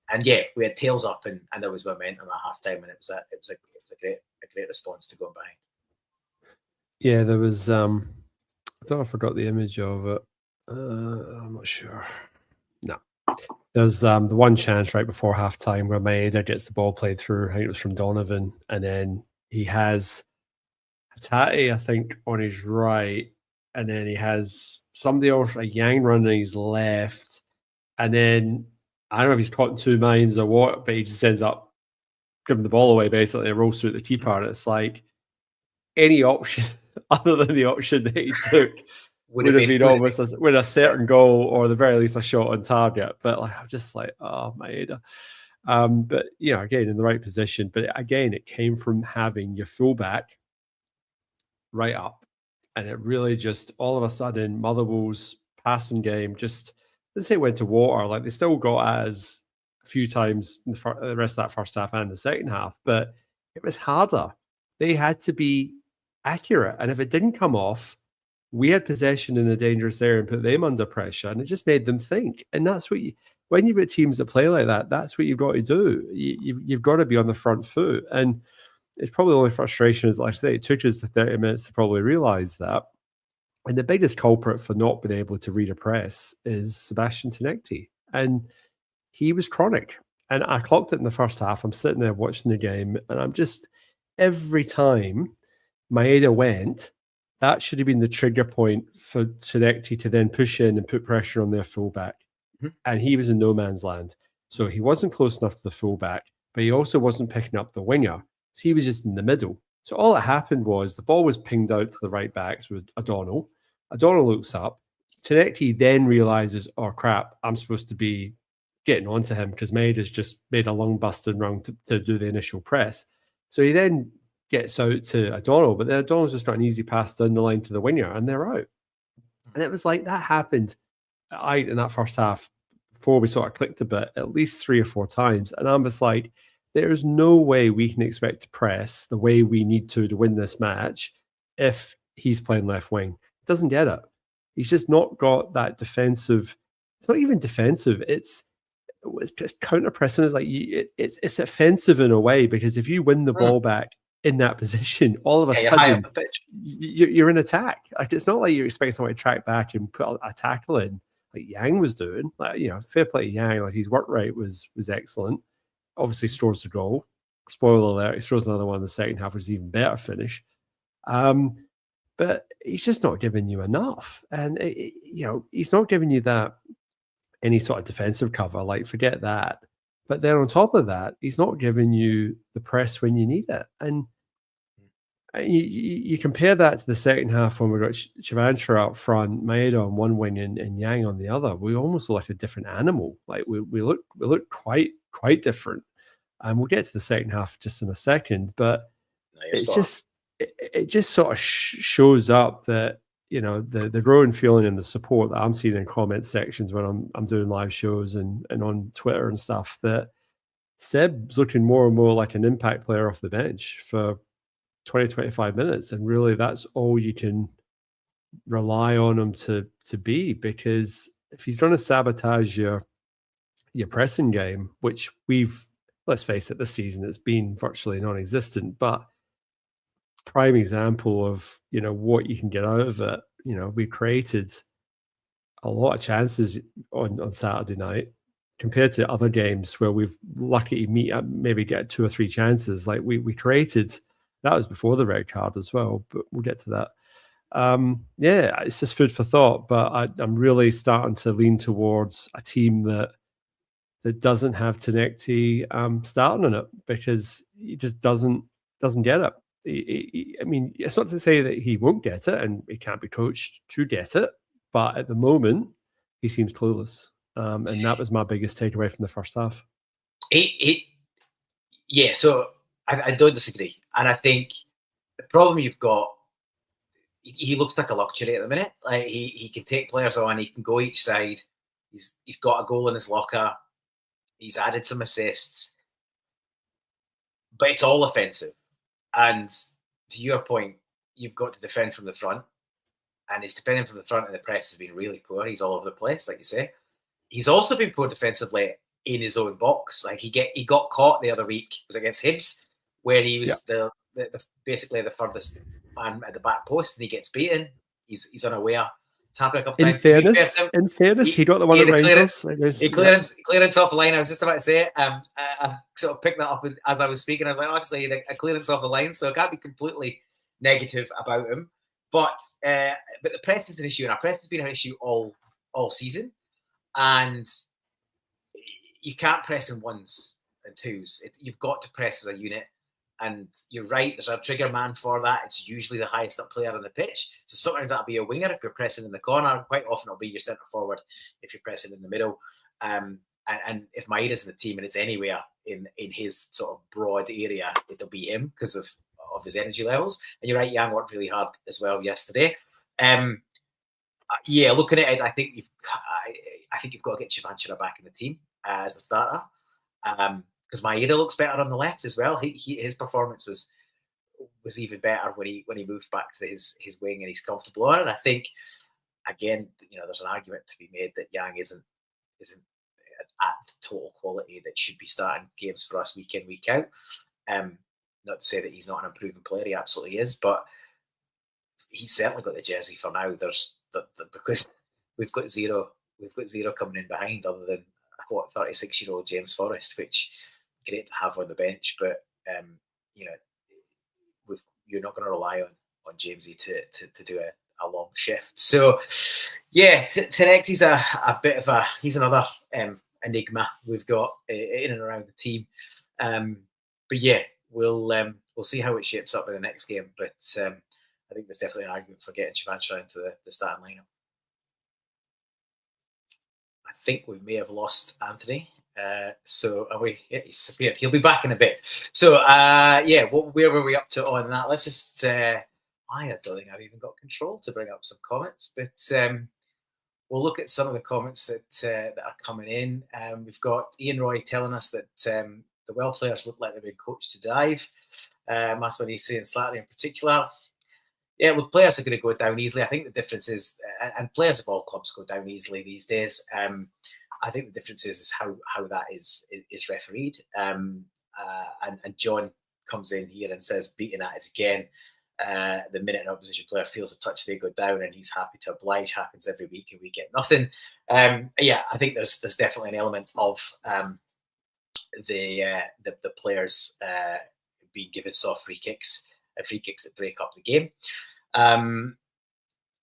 And yeah, we had tails up, and there was momentum at halftime, and it was a great response to going behind. Yeah, there was. I don't know if I got the image of it. I'm not sure. No, there's the one chance right before halftime where Maeda gets the ball played through. I think it was from Donovan, and then he has Hatate, I think, on his right, and then he has somebody else, a Yang running on his left, and then I don't know if he's caught in 2 minds or what, but he just ends up giving the ball away basically and rolls through the keeper. And it's like any option other than the option that he took would have been almost with a certain goal, or the very least a shot on target. But like, I'm just like, oh, Maeda. But again, in the right position. But again, it came from having your fullback right up, and it really just all of a sudden Motherwell's passing game just. Let's say it went to water. Like they still got us a few times in the rest of that first half and the second half, but it was harder. They had to be accurate, and if it didn't come off, we had possession in a dangerous area and put them under pressure, and it just made them think. And that's what when you've got teams that play like that, that's what you've got to do. You've got to be on the front foot, and it's probably the only frustration is, like I say, it took us the 30 minutes to probably realise that. And the biggest culprit for not being able to read a press is Sebastian Tinekti. And he was chronic. And I clocked it in the first half. I'm sitting there watching the game, and I'm just, every time Maeda went, that should have been the trigger point for Tinekti to then push in and put pressure on their fullback. Mm-hmm. And he was in no man's land. So he wasn't close enough to the fullback, but he also wasn't picking up the winger. So he was just in the middle. So all that happened was the ball was pinged out to the right backs with O'Donnell. O'Donnell looks up. Tinekti then realizes, oh crap, I'm supposed to be getting onto him because Maeda's just made a lung-busting run to do the initial press. So he then gets out to O'Donnell, but then O'Donnell's just got an easy pass down the line to the winger, and they're out. And it was like that happened in that first half before we sort of clicked a bit, at least 3 or 4 times. And I'm just like, there's no way we can expect to press the way we need to win this match if he's playing left wing. He doesn't get it. He's just not got that defensive. It's not even defensive. It's it's just counter pressing is like it's offensive in a way, because if you win the ball back in that position, all of a sudden you're in attack. Like, it's not like you're expecting someone to track back and put a tackle in like Yang was doing. Like, fair play to Yang. Like, his work rate was excellent. Obviously scores the goal. Spoiler alert, he scores another one in the second half, which is even better finish. But he's just not giving you enough. And, he's not giving you that any sort of defensive cover. Like, forget that. But then on top of that, he's not giving you the press when you need it. And you compare that to the second half when we got Chivantra up front, Maeda on one wing and Yang on the other. We almost look like a different animal. Like, we look quite different. And we'll get to the second half just in a second. But it just sort of shows up that, the growing feeling and the support that I'm seeing in comment sections when I'm doing live shows and on Twitter and stuff, that Seb's looking more and more like an impact player off the bench for 20, 25 minutes. And really, that's all you can rely on him to be, because if he's trying to sabotage your pressing game, which let's face it, this season it's been virtually non-existent, but prime example of, what you can get out of it. We created a lot of chances on Saturday night compared to other games where we've lucky to maybe get 2 or 3 chances. Like, we created. That was before the red card as well, but we'll get to that. It's just food for thought. But I'm really starting to lean towards a team that doesn't have Tinekti starting in it, because he just doesn't get it. I mean, it's not to say that he won't get it and he can't be coached to get it, but at the moment he seems clueless. And that was my biggest takeaway from the first half. So I don't disagree. And I think the problem you've got, he looks like a luxury at the minute. Like, he can take players on, he can go each side. He's got a goal in his locker. He's added some assists. But it's all offensive. And to your point, you've got to defend from the front. And his defending from the front and the press has been really poor. He's all over the place, like you say. He's also been poor defensively in his own box. Like, he got caught the other week. It was against Hibs, where he was the basically the furthest man at the back post, and he gets beaten. He's unaware. It's happened a couple times. In fairness, he got the one at Rangers. Clearance off the line. I was just about to say. I sort of picked that up as I was speaking. I was like, actually, a clearance off the line, so I can't be completely negative about him. But the press is an issue, and our press has been an issue all season. And you can't press in ones and twos. You've got to press as a unit. And you're right, there's a trigger man for that. It's usually the highest up player on the pitch. So sometimes that'll be a winger if you're pressing in the corner. Quite often it'll be your centre forward if you're pressing in the middle. And if Maeda's in the team and it's anywhere in his sort of broad area, it'll be him because of his energy levels. And you're right, Yang worked really hard as well yesterday. Looking at it, I think you've got to get Chivanchara back in the team as a starter. Because Maeda looks better on the left as well. His performance was even better when he moved back to his wing and he's comfortable on it. And I think, again, there's an argument to be made that Yang isn't at the total quality that should be starting games for us week in, week out. Not to say that he's not an improving player, he absolutely is, but he's certainly got the jersey for now. Because we've got zero coming in behind, other than 36-year-old James Forrest, which great to have on the bench, but you're not going to rely on Jamesy to do a long shift. So Tinekti's a bit of he's another enigma we've got in and around the team. But we'll see how it shapes up in the next game. But I think there's definitely an argument for getting Chivanchara into the starting lineup. I think we may have lost Anthony. He's disappeared. He'll be back in a bit. So, where were we up to on that? Let's just... I don't think I've even got control to bring up some comments, but we'll look at some of the comments that are coming in. We've got Ian Roy telling us that the Well players look like they've been coached to dive. That's what he's saying, Slattery in particular. Yeah, well, players are going to go down easily. I think the difference is, and players of all clubs go down easily these days. I think the difference is how that is refereed. And John comes in here and says, beating at it again. The minute an opposition player feels a touch, they go down, and he's happy to oblige. Happens every week, and we get nothing. Yeah, I think there's definitely an element of the players being given soft free kicks that break up the game.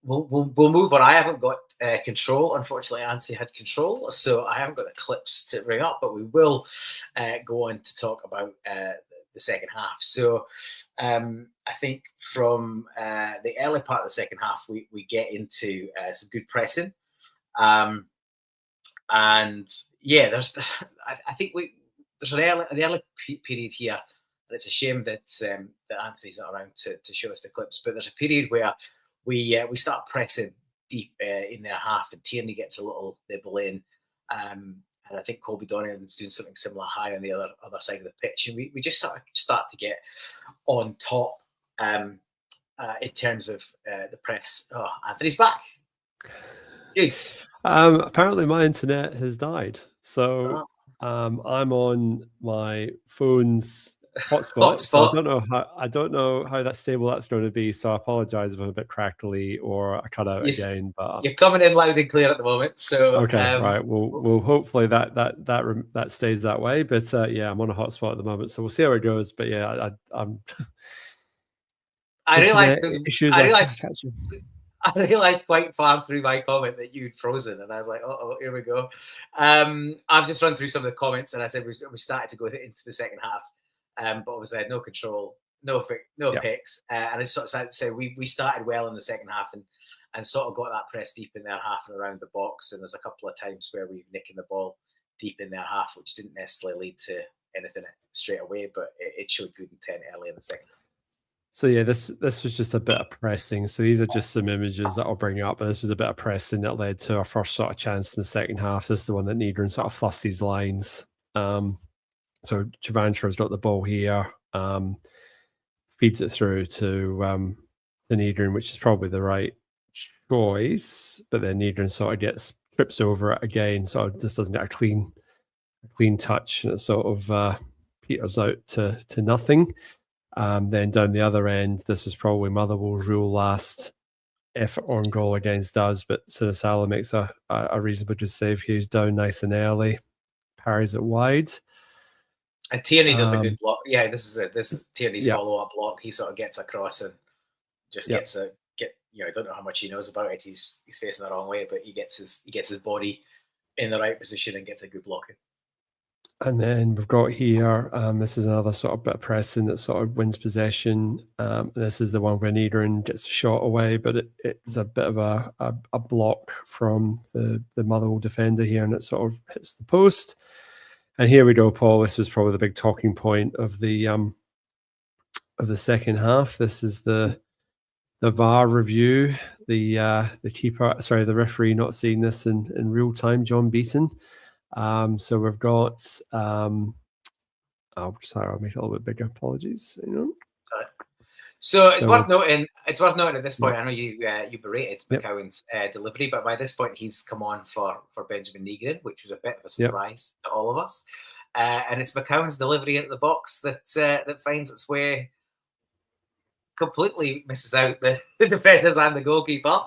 We'll move on. I haven't got control. Unfortunately, Anthony had control, so I haven't got the clips to bring up, but we will go on to talk about the second half. So I think from the early part of the second half, we get into some good pressing. And yeah, I think there's an early period here, and it's a shame that Anthony's not around to show us the clips, but there's a period where we start pressing deep in their half, and Tierney gets a little nibble in. And I think Colby Donovan's doing something similar high on the other side of the pitch. And we just start to get on top in terms of the press. Oh, Anthony's back. Good. Apparently my internet has died. So I'm on my phone's hotspot. So I don't know how that stable that's going to be. So I apologize if I'm a bit crackly or I cut out again. But you're coming in loud and clear at the moment. So okay, right. We'll hopefully that stays that way. But yeah, I'm on a hotspot at the moment, so we'll see how it goes. But yeah, I realized quite far through my comment that you'd frozen, and I was like, "Oh, here we go." I've just run through some of the comments, and I said we started to go into the second half. But obviously I had no control, no picks, and it's sort of say we started well in the second half and sort of got that press deep in their half and around the box. And there's a couple of times where we've nicking the ball deep in their half, which didn't necessarily lead to anything straight away, but it showed good intent early in the second half. So yeah, this was just a bit of pressing. So these are just some images that I'll bring up, but this was a bit of pressing that led to our first sort of chance in the second half. This is the one that Niederan sort of fluffs these lines. So Chavancher's got the ball here, feeds it through to Niederan, which is probably the right choice. But then Niederan sort of trips over it again, so it just doesn't get a clean touch, and it sort of peters out to nothing. Then down the other end, this is probably Motherwell's rule last effort on goal against us, but Sinisala makes a reasonable good save. He's down nice and early, parries it wide. And Tierney does a good block. Yeah, this is Tierney's follow-up block. He sort of gets across and just I don't know how much he knows about it. He's facing the wrong way, but he gets his body in the right position and gets a good block in. And then we've got here, this is another sort of bit of pressing that sort of wins possession. This is the one where Niederan gets a shot away, but it's a bit of a block from the Motherwell defender here, and it sort of hits the post. And here we go, Paul. This was probably the big talking point of the second half. This is the VAR review. The referee not seeing this in real time, John Beaton. So we've got I'll make it a little bit bigger. Apologies. So it's worth noting at this point. I know you berated McCowan's delivery, but by this point he's come on for Benjamin Niederan, which was a bit of a surprise to all of us. And it's McCowan's delivery at the box that finds its way, completely misses out the defenders and the goalkeeper,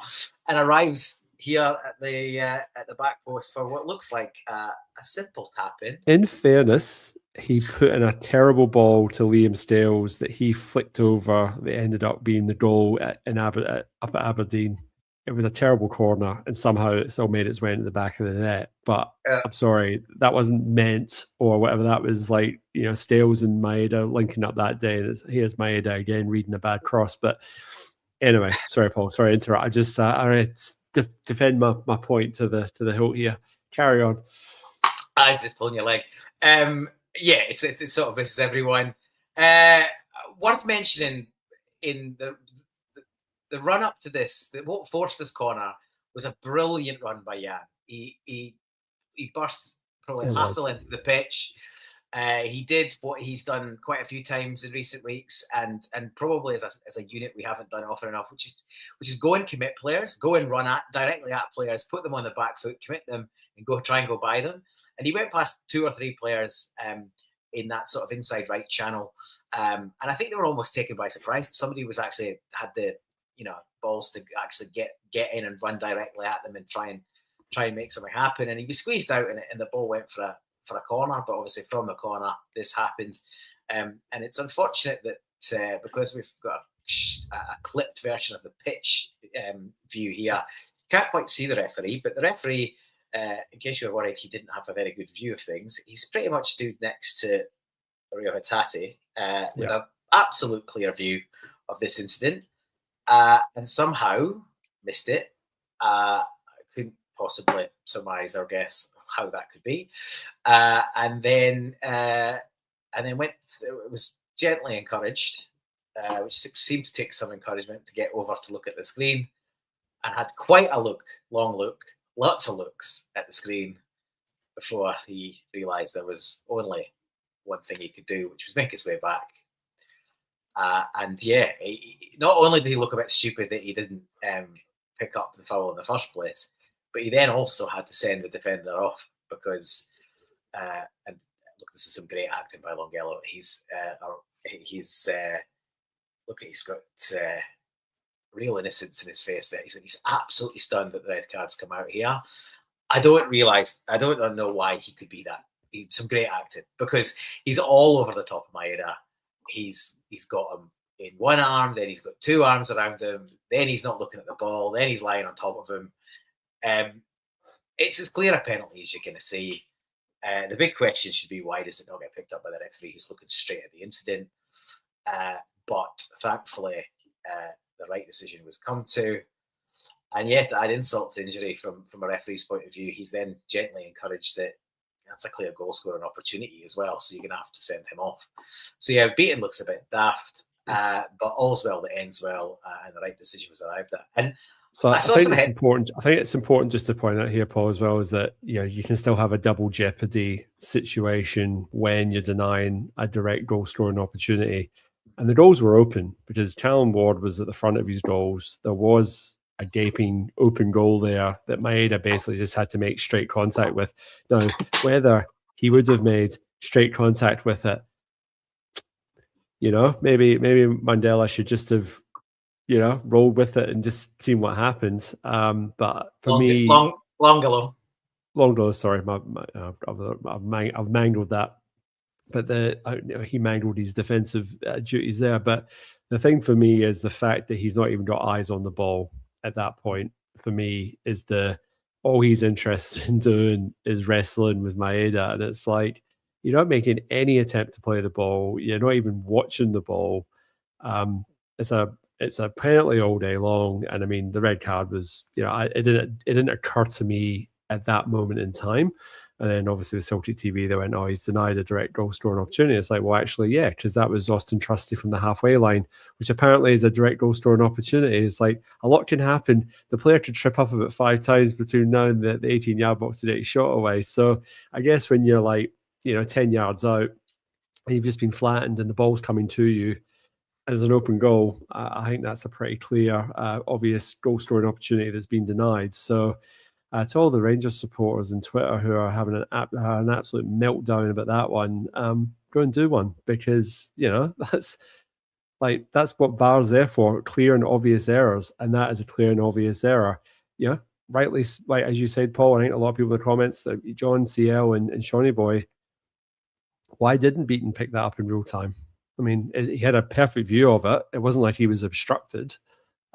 and arrives here at the back post for what looks like a simple tap in. In fairness, he put in a terrible ball to Liam Stales that he flicked over that ended up being the goal up at Aberdeen. It was a terrible corner, and somehow it still made its way into the back of the net. But I'm sorry, that wasn't meant, or whatever that was like. Stales and Maeda linking up that day. And here's Maeda again reading a bad cross. But anyway, sorry, Paul. Sorry to interrupt. I just defend my point to the hilt here. Carry on. I was just pulling your leg. It's sort of misses everyone. Worth mentioning in the run up to this, what forced this corner was a brilliant run by Jan. He burst probably half the length of the pitch, He did what he's done quite a few times in recent weeks, and probably as a unit we haven't done often enough, which is go and commit players, go and run directly at players, put them on the back foot, commit them, and try and go by them. And he went past 2 or 3 players in that sort of inside right channel, and I think they were almost taken by surprise. Somebody was actually had the balls to actually get in and run directly at them and try and make something happen. And he was squeezed out in it, and the ball went for a corner, but obviously from the corner this happened, and it's unfortunate that because we've got a clipped version of the pitch view here, you can't quite see the referee, but the referee, in case you were worried he didn't have a very good view of things, he's pretty much stood next to Rio Hatate with an absolute clear view of this incident, and somehow missed it. I couldn't possibly surmise or guess how that could be, and then went. It was gently encouraged, which seemed to take some encouragement to get over to look at the screen, and had quite a long look, lots of looks at the screen before he realised there was only one thing he could do, which was make his way back. And not only did he look a bit stupid that he didn't pick up the foul in the first place, but he then also had to send the defender off because, and look, this is some great acting by Longello. He's got real innocence in his face there. He's absolutely stunned that the red cards come out here. I don't know why he could be that. Some great acting because he's all over the top of Maeda. He's got him in one arm, then he's got 2 arms around him, then he's not looking at the ball, then he's lying on top of him. It's as clear a penalty as you're going to see. The big question should be, why does it not get picked up by the referee who's looking straight at the incident? But thankfully, the right decision was come to. And yet, to add insult to injury from a referee's point of view, he's then gently encouraged that that's a clear goal scoring opportunity as well, so you're going to have to send him off. So yeah, beating looks a bit daft, but all's well that ends well, and the right decision was arrived at. And so I think it's important. I think it's important just to point out here, Paul, as well, is that you can still have a double jeopardy situation when you're denying a direct goal scoring opportunity, and the goals were open because Callum Ward was at the front of his goals. There was a gaping open goal there that Maeda basically just had to make straight contact with. Now, whether he would have made straight contact with it, maybe Mandela should just have, rolled with it and just seen what happens. But for me, Longello, sorry, I've mangled that. But he mangled his defensive duties there. But the thing for me is the fact that he's not even got eyes on the ball at that point. For me, is all he's interested in doing is wrestling with Maeda, and it's like you're not making any attempt to play the ball. You're not even watching the ball. It's a penalty all day long, and I mean the red card was, it didn't occur to me at that moment in time. And then obviously with Celtic TV, they went, he's denied a direct goal scoring opportunity. It's like, well, actually, yeah, because that was Austin Trusty from the halfway line, which apparently is a direct goal scoring opportunity. It's like a lot can happen. The player could trip up about 5 times between now and the 18-yard box to get his shot away. So I guess when you're like, 10 yards out and you've just been flattened and the ball's coming to you as an open goal, I think that's a pretty clear, obvious goal scoring opportunity that's been denied. So to all the Rangers supporters on Twitter who are having an absolute meltdown about that one, go and do one, because that's what VAR's there for, clear and obvious errors, and that is a clear and obvious error. Rightly, like as you said, Paul, I think a lot of people in the comments, John, CL, and Shawnee Boy, why didn't Beaton pick that up in real time? I mean, he had a perfect view of it. It wasn't like he was obstructed.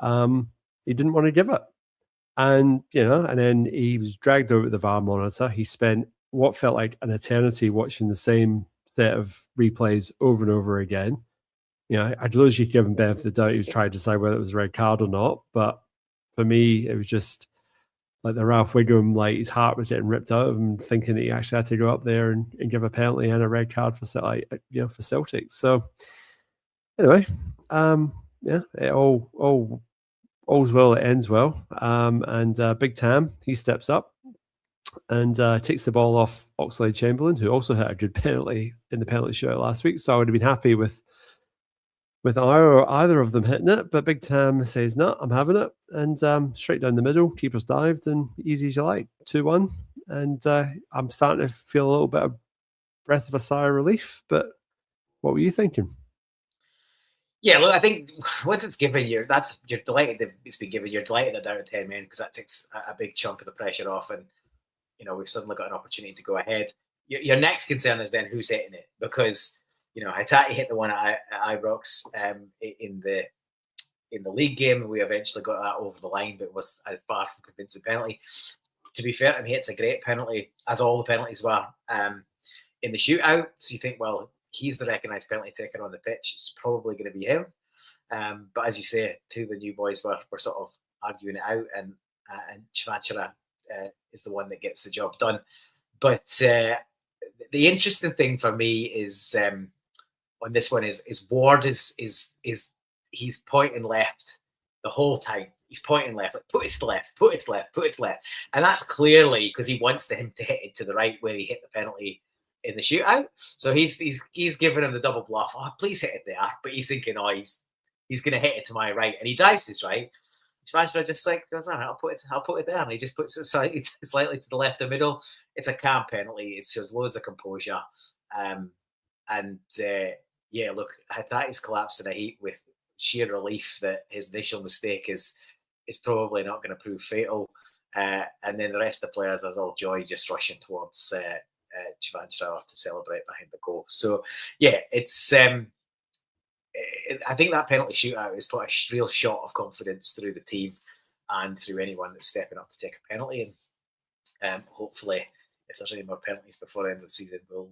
He didn't want to give it. And, and then he was dragged over to the VAR monitor. He spent what felt like an eternity watching the same set of replays over and over again. I'd love you to give him benefit of the doubt. He was trying to decide whether it was a red card or not. But for me, it was just like the Ralph Wiggum, like his heart was getting ripped out of him, thinking that he actually had to go up there and give a penalty and a red card for Celtic. So anyway, it all's well that ends well. And Big Tam, he steps up and takes the ball off Oxlade-Chamberlain, who also hit a good penalty in the penalty shootout last week. So I would have been happy with either of them hitting it, but Big Tam says, no, I'm having it. And straight down the middle, keeper's dived, and easy as you like, 2-1. And I'm starting to feel a little bit of breath of a sigh of relief. But what were you thinking? Yeah, look, I think once it's given you, you're delighted that it's been given. You're delighted they're down to 10 men because that takes a big chunk of the pressure off, and we've suddenly got an opportunity to go ahead. Your next concern is then who's hitting it, because Hatate hit the one at Ibrox in the league game. We eventually got that over the line, but it was a far from convincing penalty. To be fair, he hits a great penalty, as all the penalties were in the shootout. So you think, well, he's the recognised penalty taker on the pitch. It's probably going to be him. But as you say, two of the new boys were sort of arguing it out, and Chivanchara is the one that gets the job done. But the interesting thing for me is on this one is Ward is he's pointing left the whole time. He's pointing left, like put it to the left, put it to the left, put it to the left. And that's clearly because he wants him to hit it to the right where he hit the penalty in the shootout. So he's giving him the double bluff. Oh, please hit it there. But he's thinking, oh, he's going to hit it to my right. And he dives his right. Chivanchara just goes, all right, I'll put it there. And he just puts it slightly to the left of middle. It's a calm penalty. It shows loads of composure. Yeah, look, Hatate's collapsed in a heap with sheer relief that his initial mistake is probably not going to prove fatal. And then the rest of the players are all joy, just rushing towards Chivanchara to celebrate behind the goal. So, yeah, it's I think that penalty shootout has put a real shot of confidence through the team and through anyone that's stepping up to take a penalty. And hopefully, if there's any more penalties before the end of the season, we'll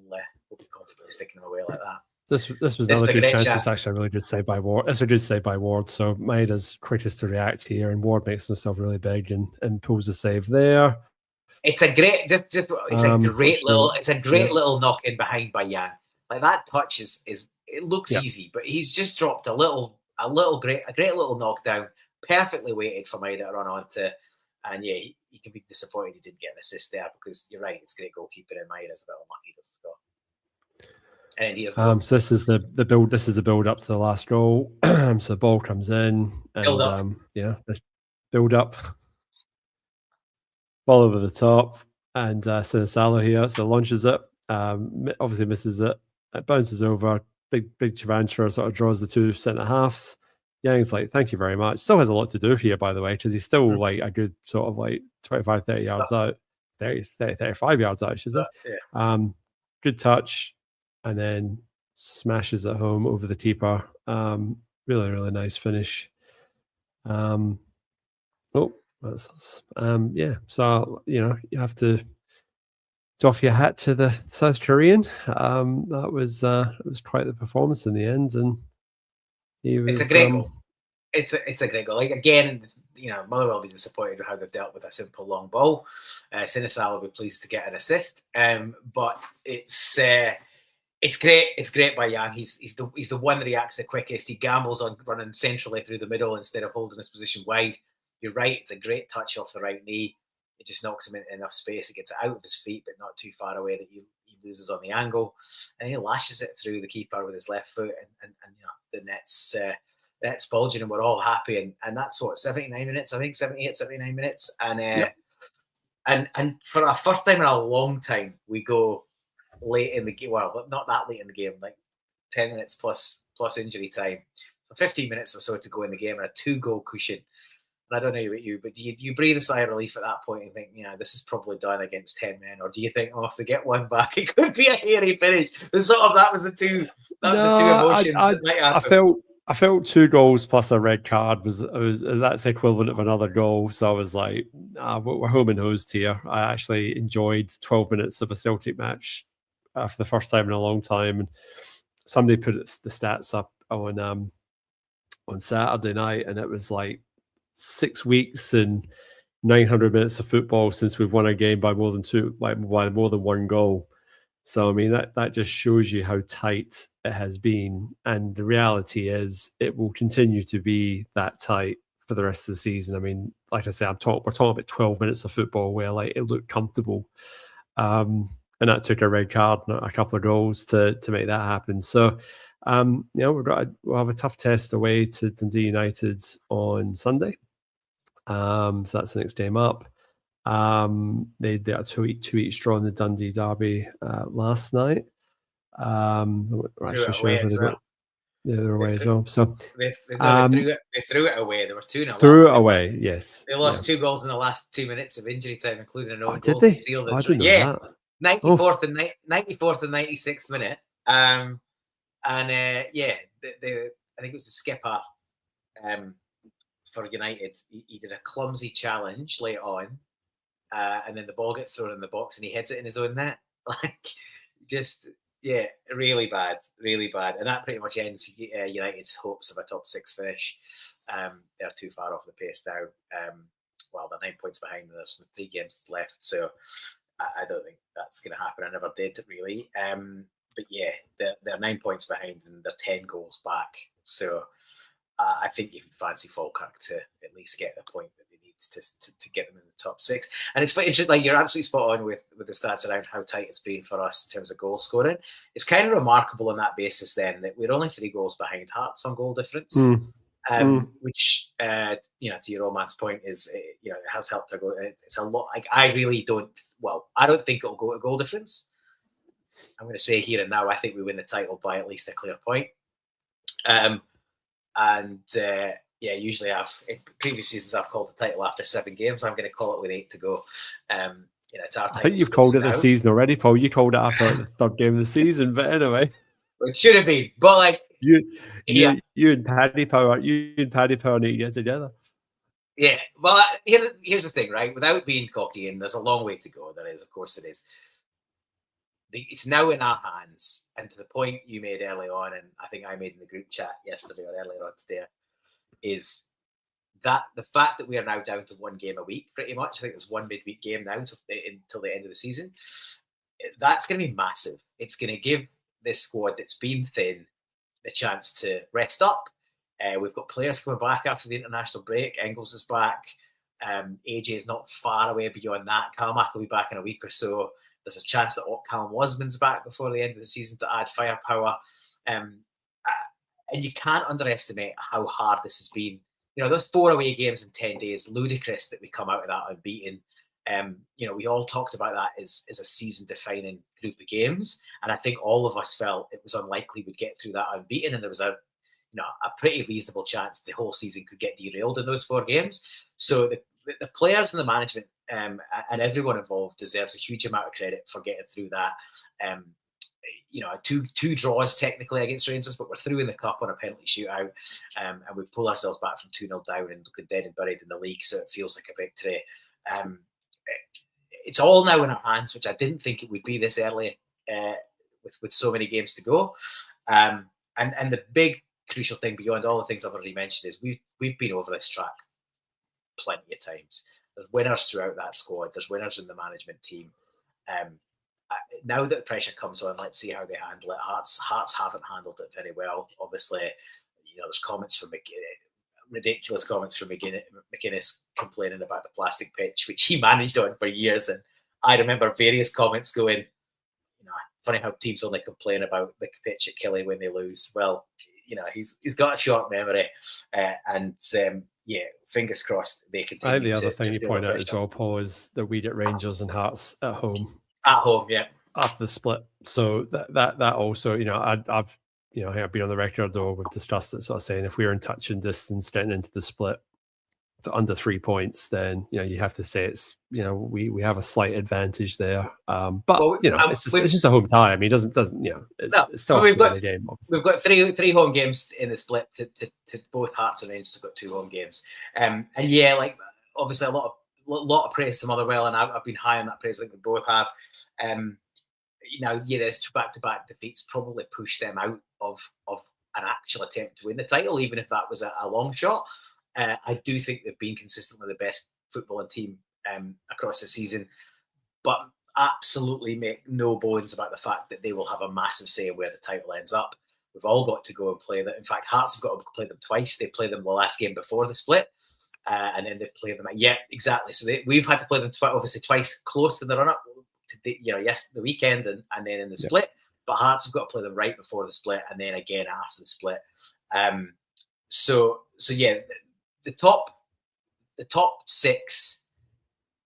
be confidently sticking them away like that. This was another good chance. It's actually really good save by Ward. That's a good save by Ward. So Maeda's quickest to react here, and Ward makes himself really big and pulls a save there. It's a great, it's a great little knock in behind by Jan. Like that touch is it looks easy, but he's just dropped a great little knockdown, perfectly weighted for Maeda to run onto. And yeah, he can be disappointed he didn't get an assist there, because you're right, it's great goalkeeper, and Maeda's a bit unlucky doesn't score. And he has so this is the build. This is the build up to the last goal. So the ball comes in, and this build up, ball over the top, and Sinisalo here. So launches it. Obviously misses it. It bounces over. Big Chivanchara sort of draws the two centre halves. Yang's like, thank you very much. Still has a lot to do here, by the way, because he's still like a good sort of like 25, 30 yards out, 35 yards out, should I say. Yeah. Good touch. And then smashes it home over the keeper. Really, really nice finish. That's yeah. So you have to doff your hat to the South Korean. That was quite the performance in the end, and he was. It's a great goal. It's a great goal. Like again, Motherwell will be disappointed with how they've dealt with a simple long ball. Sinisalo will be pleased to get an assist. But it's great. It's great by Jan. He's the one that reacts the quickest. He gambles on running centrally through the middle instead of holding his position wide. You're right. It's a great touch off the right knee. It just knocks him into enough space. It gets it out of his feet, but not too far away that he loses on the angle. And he lashes it through the keeper with his left foot, and the net's bulging, and we're all happy. And that's what, 79 minutes, I think, 78, 79 minutes. And and for a first time in a long time, we go late in the game. Well, not that late in the game, like 10 minutes plus injury time. So 15 minutes or so to go in the game, and a 2-goal cushion. And I don't know about you, but do you breathe a sigh of relief at that point and think, this is probably done against 10 men? Or do you think, if to get one back, it could be a hairy finish? That was the two emotions. I felt 2 goals plus a red card that's equivalent of another goal. So I was like, we're home and hosed here. I actually enjoyed 12 minutes of a Celtic match for the first time in a long time. And somebody put the stats up on Saturday night, and it was like 6 weeks and 900 minutes of football since we've won a game by more than one goal. So I mean that just shows you how tight it has been, and the reality is it will continue to be that tight for the rest of the season. I mean, like I say, we're talking about 12 minutes of football where like it looked comfortable. And that took a red card and a couple of goals to make that happen. So, we'll have a tough test away to Dundee United on Sunday. So that's the next game up. They got 2-each draw in the Dundee derby last night. We're actually sure who they got. Yeah, they're away as well. So they threw it away. They were 2-0. Threw it away, yes. They lost 2 goals in the last 2 minutes of injury time, including an own goal did they? to seal the I didn't know that. 94th and 96th minute. I think it was the skipper for United. He did a clumsy challenge late on, and then the ball gets thrown in the box and he heads it in his own net. Really bad, and that pretty much ends United's hopes of a top 6 finish. They're too far off the pace now. They're 9 points behind. There's 3 games left, so I don't think that's going to happen. I never did really. They're 9 points behind and they're 10 goals back. So I think you can fancy Falkirk to at least get the point that they need to get them in the top 6. And it's quite interesting. Like, you're absolutely spot on with the stats around how tight it's been for us in terms of goal scoring. It's kind of remarkable on that basis then that we're only 3 goals behind Hearts on goal difference. Which, to your Roman's point, is it has helped our goal. It's a lot. Like, I don't think it'll go to goal difference. I'm going to say here and now, I think we win the title by at least a clear point. Usually in previous seasons I've called the title after 7 games. I'm going to call it with 8 to go. It's our title. I think you've called it this season already, Paul. You called it after the 3rd game of the season, but anyway, it should have been. But like you and Paddy Power need to get together. Yeah. Well, here's the thing, right? Without being cocky, and there's a long way to go. There is, of course, it is. It's now in our hands, and to the point you made early on, and I think I made in the group chat yesterday or earlier on today, is that the fact that we are now down to 1 game a week, pretty much. I think there's 1 midweek game now until the end of the season. That's going to be massive. It's going to give this squad that's been thin the chance to rest up. We've got players coming back after the international break. Engels is back. AJ is not far away beyond that. Carmack will be back in a week or so. There's a chance that Callum Wasman's back before the end of the season to add firepower. And you can't underestimate how hard this has been. Those 4 away games in 10 days, ludicrous that we come out of that unbeaten. We all talked about that as a season-defining group of games. And I think all of us felt it was unlikely we'd get through that unbeaten. And there was a pretty reasonable chance the whole season could get derailed in those 4 games. So the players and the management and everyone involved deserves a huge amount of credit for getting through that. Two draws technically against Rangers, but we're through in the cup on a penalty shootout, and we pull ourselves back from 2-0 down and looking dead and buried in the league. So it feels like a victory. It's all now in our hands, which I didn't think it would be this early with so many games to go. And the big crucial thing beyond all the things I've already mentioned is we've been over this track plenty of times. There's winners throughout that squad. There's winners in the management team. Now that the pressure comes on, let's see how they handle it. Hearts haven't handled it very well. Obviously, there's comments from ridiculous comments from McGuinness complaining about the plastic pitch, which he managed on for years. And I remember various comments going, funny how teams only complain about the pitch at Killie when they lose. Well, he's got a short memory, fingers crossed they continue. I think the other thing you point out as well, Paul, is that we get Rangers and Hearts at home. At home, yeah. After the split, so that also, I've been on the record, or we've discussed it, sort of saying if we were in touch and distance getting into the split to under 3 points, then you have to say it's we have a slight advantage there. It's just a home tie. I mean, it doesn't it's still a game. Obviously. We've got three home games in the split. To both Hearts and Rangers have got 2 home games, obviously a lot of praise to Motherwell, and I've been high on that praise. I think we both have. There's 2 back-to-back defeats probably pushed them out of an actual attempt to win the title, even if that was a long shot. I do think they've been consistently the best footballing team across the season, but absolutely make no bones about the fact that they will have a massive say in where the title ends up. We've all got to go and play that. In fact, Hearts have got to play them twice. They play them the last game before the split. and then they play them. Yeah, exactly. So we've had to play them obviously twice close in the run-up to the weekend and then in the split. But Hearts have got to play them right before the split and then again after the split. So yeah, the top 6.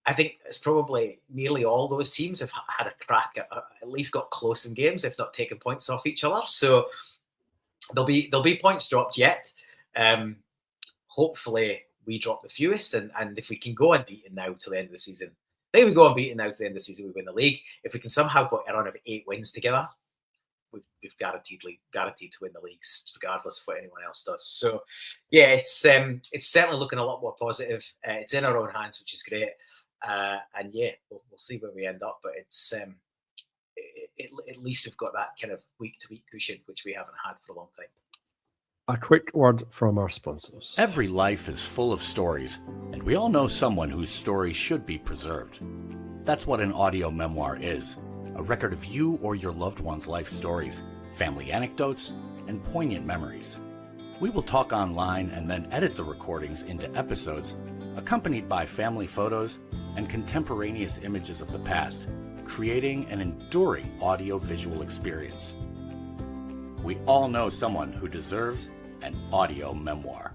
I think it's probably nearly all those teams have had a crack at least got close in games, if not taken points off each other. So there'll be points dropped yet. Hopefully we drop the fewest, and if we can go unbeaten now to the end of the season, I think we go unbeaten now to the end of the season, we win the league. If we can somehow get a run of 8 wins together, we've guaranteed to win the leagues, regardless of what anyone else does. So yeah, it's certainly looking a lot more positive. It's in our own hands, which is great. And yeah, we'll see where we end up, but it's at least we've got that kind of week-to-week cushion, which we haven't had for a long time. A quick word from our sponsors. Every life is full of stories, and we all know someone whose story should be preserved. That's what an audio memoir is, a record of you or your loved one's life stories, family anecdotes, and poignant memories. We will talk online and then edit the recordings into episodes, accompanied by family photos and contemporaneous images of the past, creating an enduring audio-visual experience. We all know someone who deserves an audio memoir.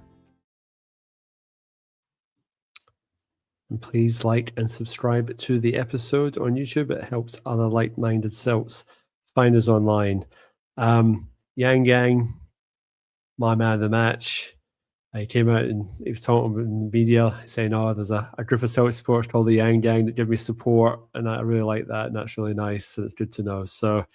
And please like and subscribe to the episode on YouTube. It helps other like-minded Celts find us online. Yang Gang, my man of the match. He came out and he was talking in the media saying, there's a group of Celtic supporters called the Yang Gang that give me support, and I really like that, and that's really nice, and it's good to know. So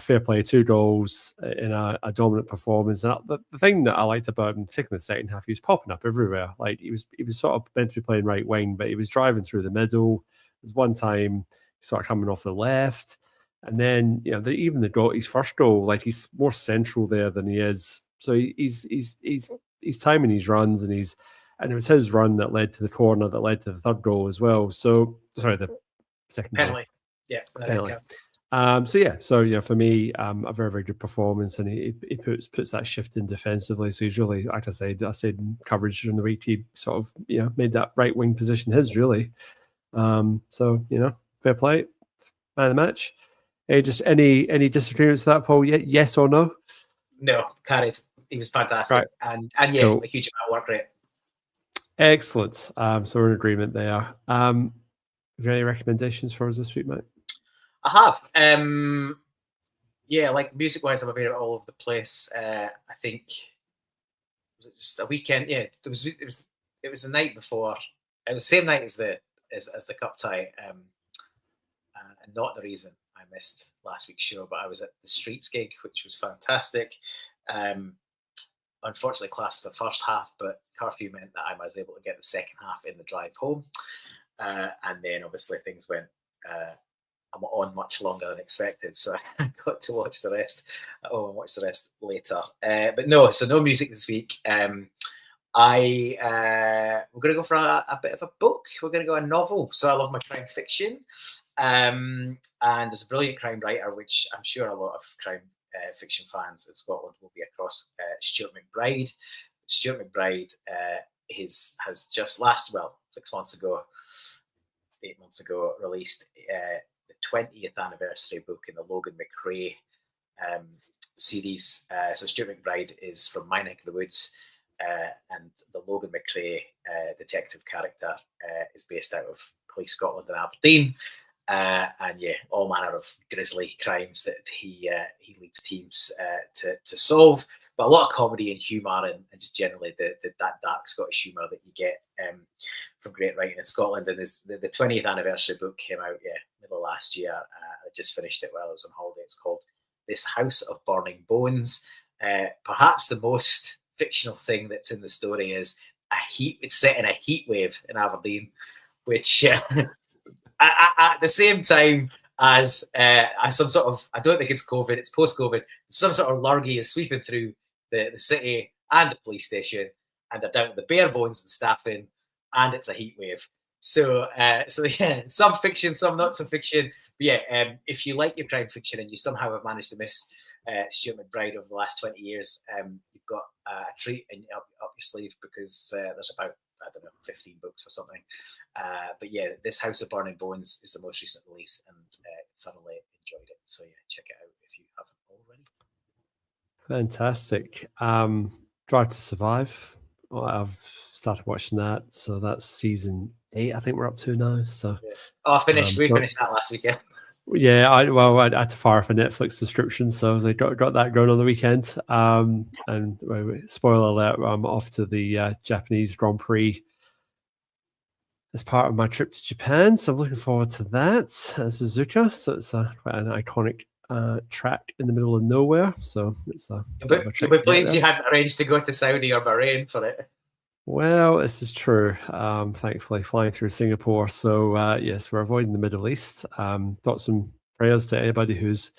fair play, 2 goals in a dominant performance. And the thing that I liked about him, particularly in the second half, he was popping up everywhere. Like he was sort of meant to be playing right wing, but he was driving through the middle. There's one time he started coming off the left, and then even his first goal, like he's more central there than he is. So he's timing his runs, and it was his run that led to the corner that led to the 3rd goal as well. So sorry, the second penalty. goal. Yeah, penalty. So for me, a very, very good performance, and he puts that shift in defensively. So he's really, like I said in coverage during the week, he sort of made that right wing position his really. So fair play, man of the match. Just any disagreements with that, Paul? Yes or no? No, carried. He was fantastic, right. and yeah, cool. A huge amount of work rate. Excellent. So we're in agreement there. Have you any recommendations for us this week, mate? I have. Yeah, like music-wise, I'm a bit all over the place. I think was it just a weekend? Yeah, it was the night before. It was the same night as the cup tie, and not the reason I missed last week's show. But I was at the Streets gig, which was fantastic. Unfortunately, classed for the first half, but curfew meant that I was able to get the second half in the drive home, and then obviously things went. I'm on much longer than expected, so I got to watch the rest. I'll watch the rest later. But no music this week. We're going to go for a bit of a book. We're going to go a novel. So I love my crime fiction, and there's a brilliant crime writer, which I'm sure a lot of crime fiction fans in Scotland will be across. Stuart McBride. Stuart McBride has just 8 months ago, released the 20th anniversary book in the Logan McRae series. So Stuart McBride is from my neck of the woods, and the Logan McRae detective character is based out of Police Scotland and Aberdeen. And yeah, all manner of grisly crimes that he leads teams to solve. But a lot of comedy and humour, and just generally that dark Scottish humour that you get from great writing in Scotland. And the 20th anniversary book came out, middle of last year. I just finished it while I was on holiday. It's called This House of Burning Bones. Perhaps the most fictional thing that's in the story is it's set in a heat wave in Aberdeen, which at the same time as some sort of, I don't think it's COVID, it's post-COVID, some sort of lurgy is sweeping through the city and the police station, and they're down to the bare bones and staffing, and it's a heat wave. So yeah, some fiction, some not so fiction. But yeah, if you like your crime fiction and you somehow have managed to miss Stuart McBride over the last 20 years, you've got a treat up your sleeve, because there's about I don't know, 15 books or something. But yeah, this House of Burning Bones is the most recent release, and thoroughly enjoyed it. So yeah, check it out if you haven't already. Fantastic. Drive to Survive. Well, I've started watching that, so that's season 8. I think we're up to now. So I finished. We finished that last weekend. Yeah, I had to fire up a Netflix subscription, so I got that going on the weekend. And spoiler alert, I'm off to the Japanese Grand Prix as part of my trip to Japan, so I'm looking forward to that. Suzuka, so it's quite an iconic track in the middle of nowhere. So it's a bit of a trip. You'll be pleased you hadn't arranged to go to Saudi or Bahrain for it. Well, this is true. Thankfully, flying through Singapore. So yes, we're avoiding the Middle East. Got some prayers to anybody who's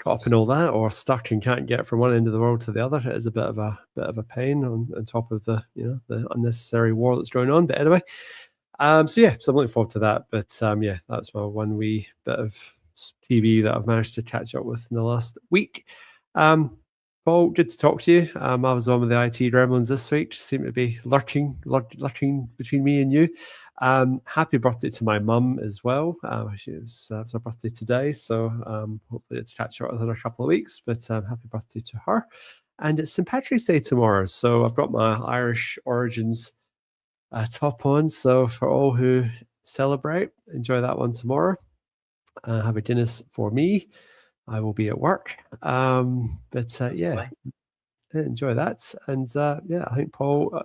caught up in all that or stuck and can't get from one end of the world to the other. It is a bit of a pain on top of the the unnecessary war that's going on. But anyway, so I'm looking forward to that. But yeah, that's my one wee bit of TV that I've managed to catch up with in the last week. Paul, good to talk to you. I was one with the IT gremlins this week. Just seem to be lurking between me and you. Happy birthday to my mum as well. It was her birthday today, so hopefully it's catch up with her in a couple of weeks. But happy birthday to her. And it's St. Patrick's Day tomorrow, so I've got my Irish origins top on. So for all who celebrate, enjoy that one tomorrow. Have a Guinness for me. I will be at work. Yeah, enjoy that. And yeah, I think Paul,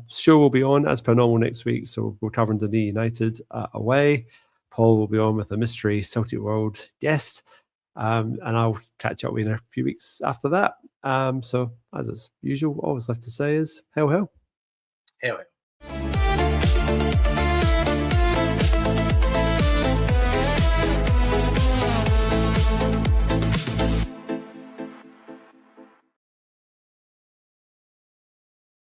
show will be on as per normal next week. So we're covering Dundee United away. Paul will be on with a mystery Celtic World guest. And I'll catch up with you in a few weeks after that. So as is usual, always left to say is hail, hail. Hail, hail.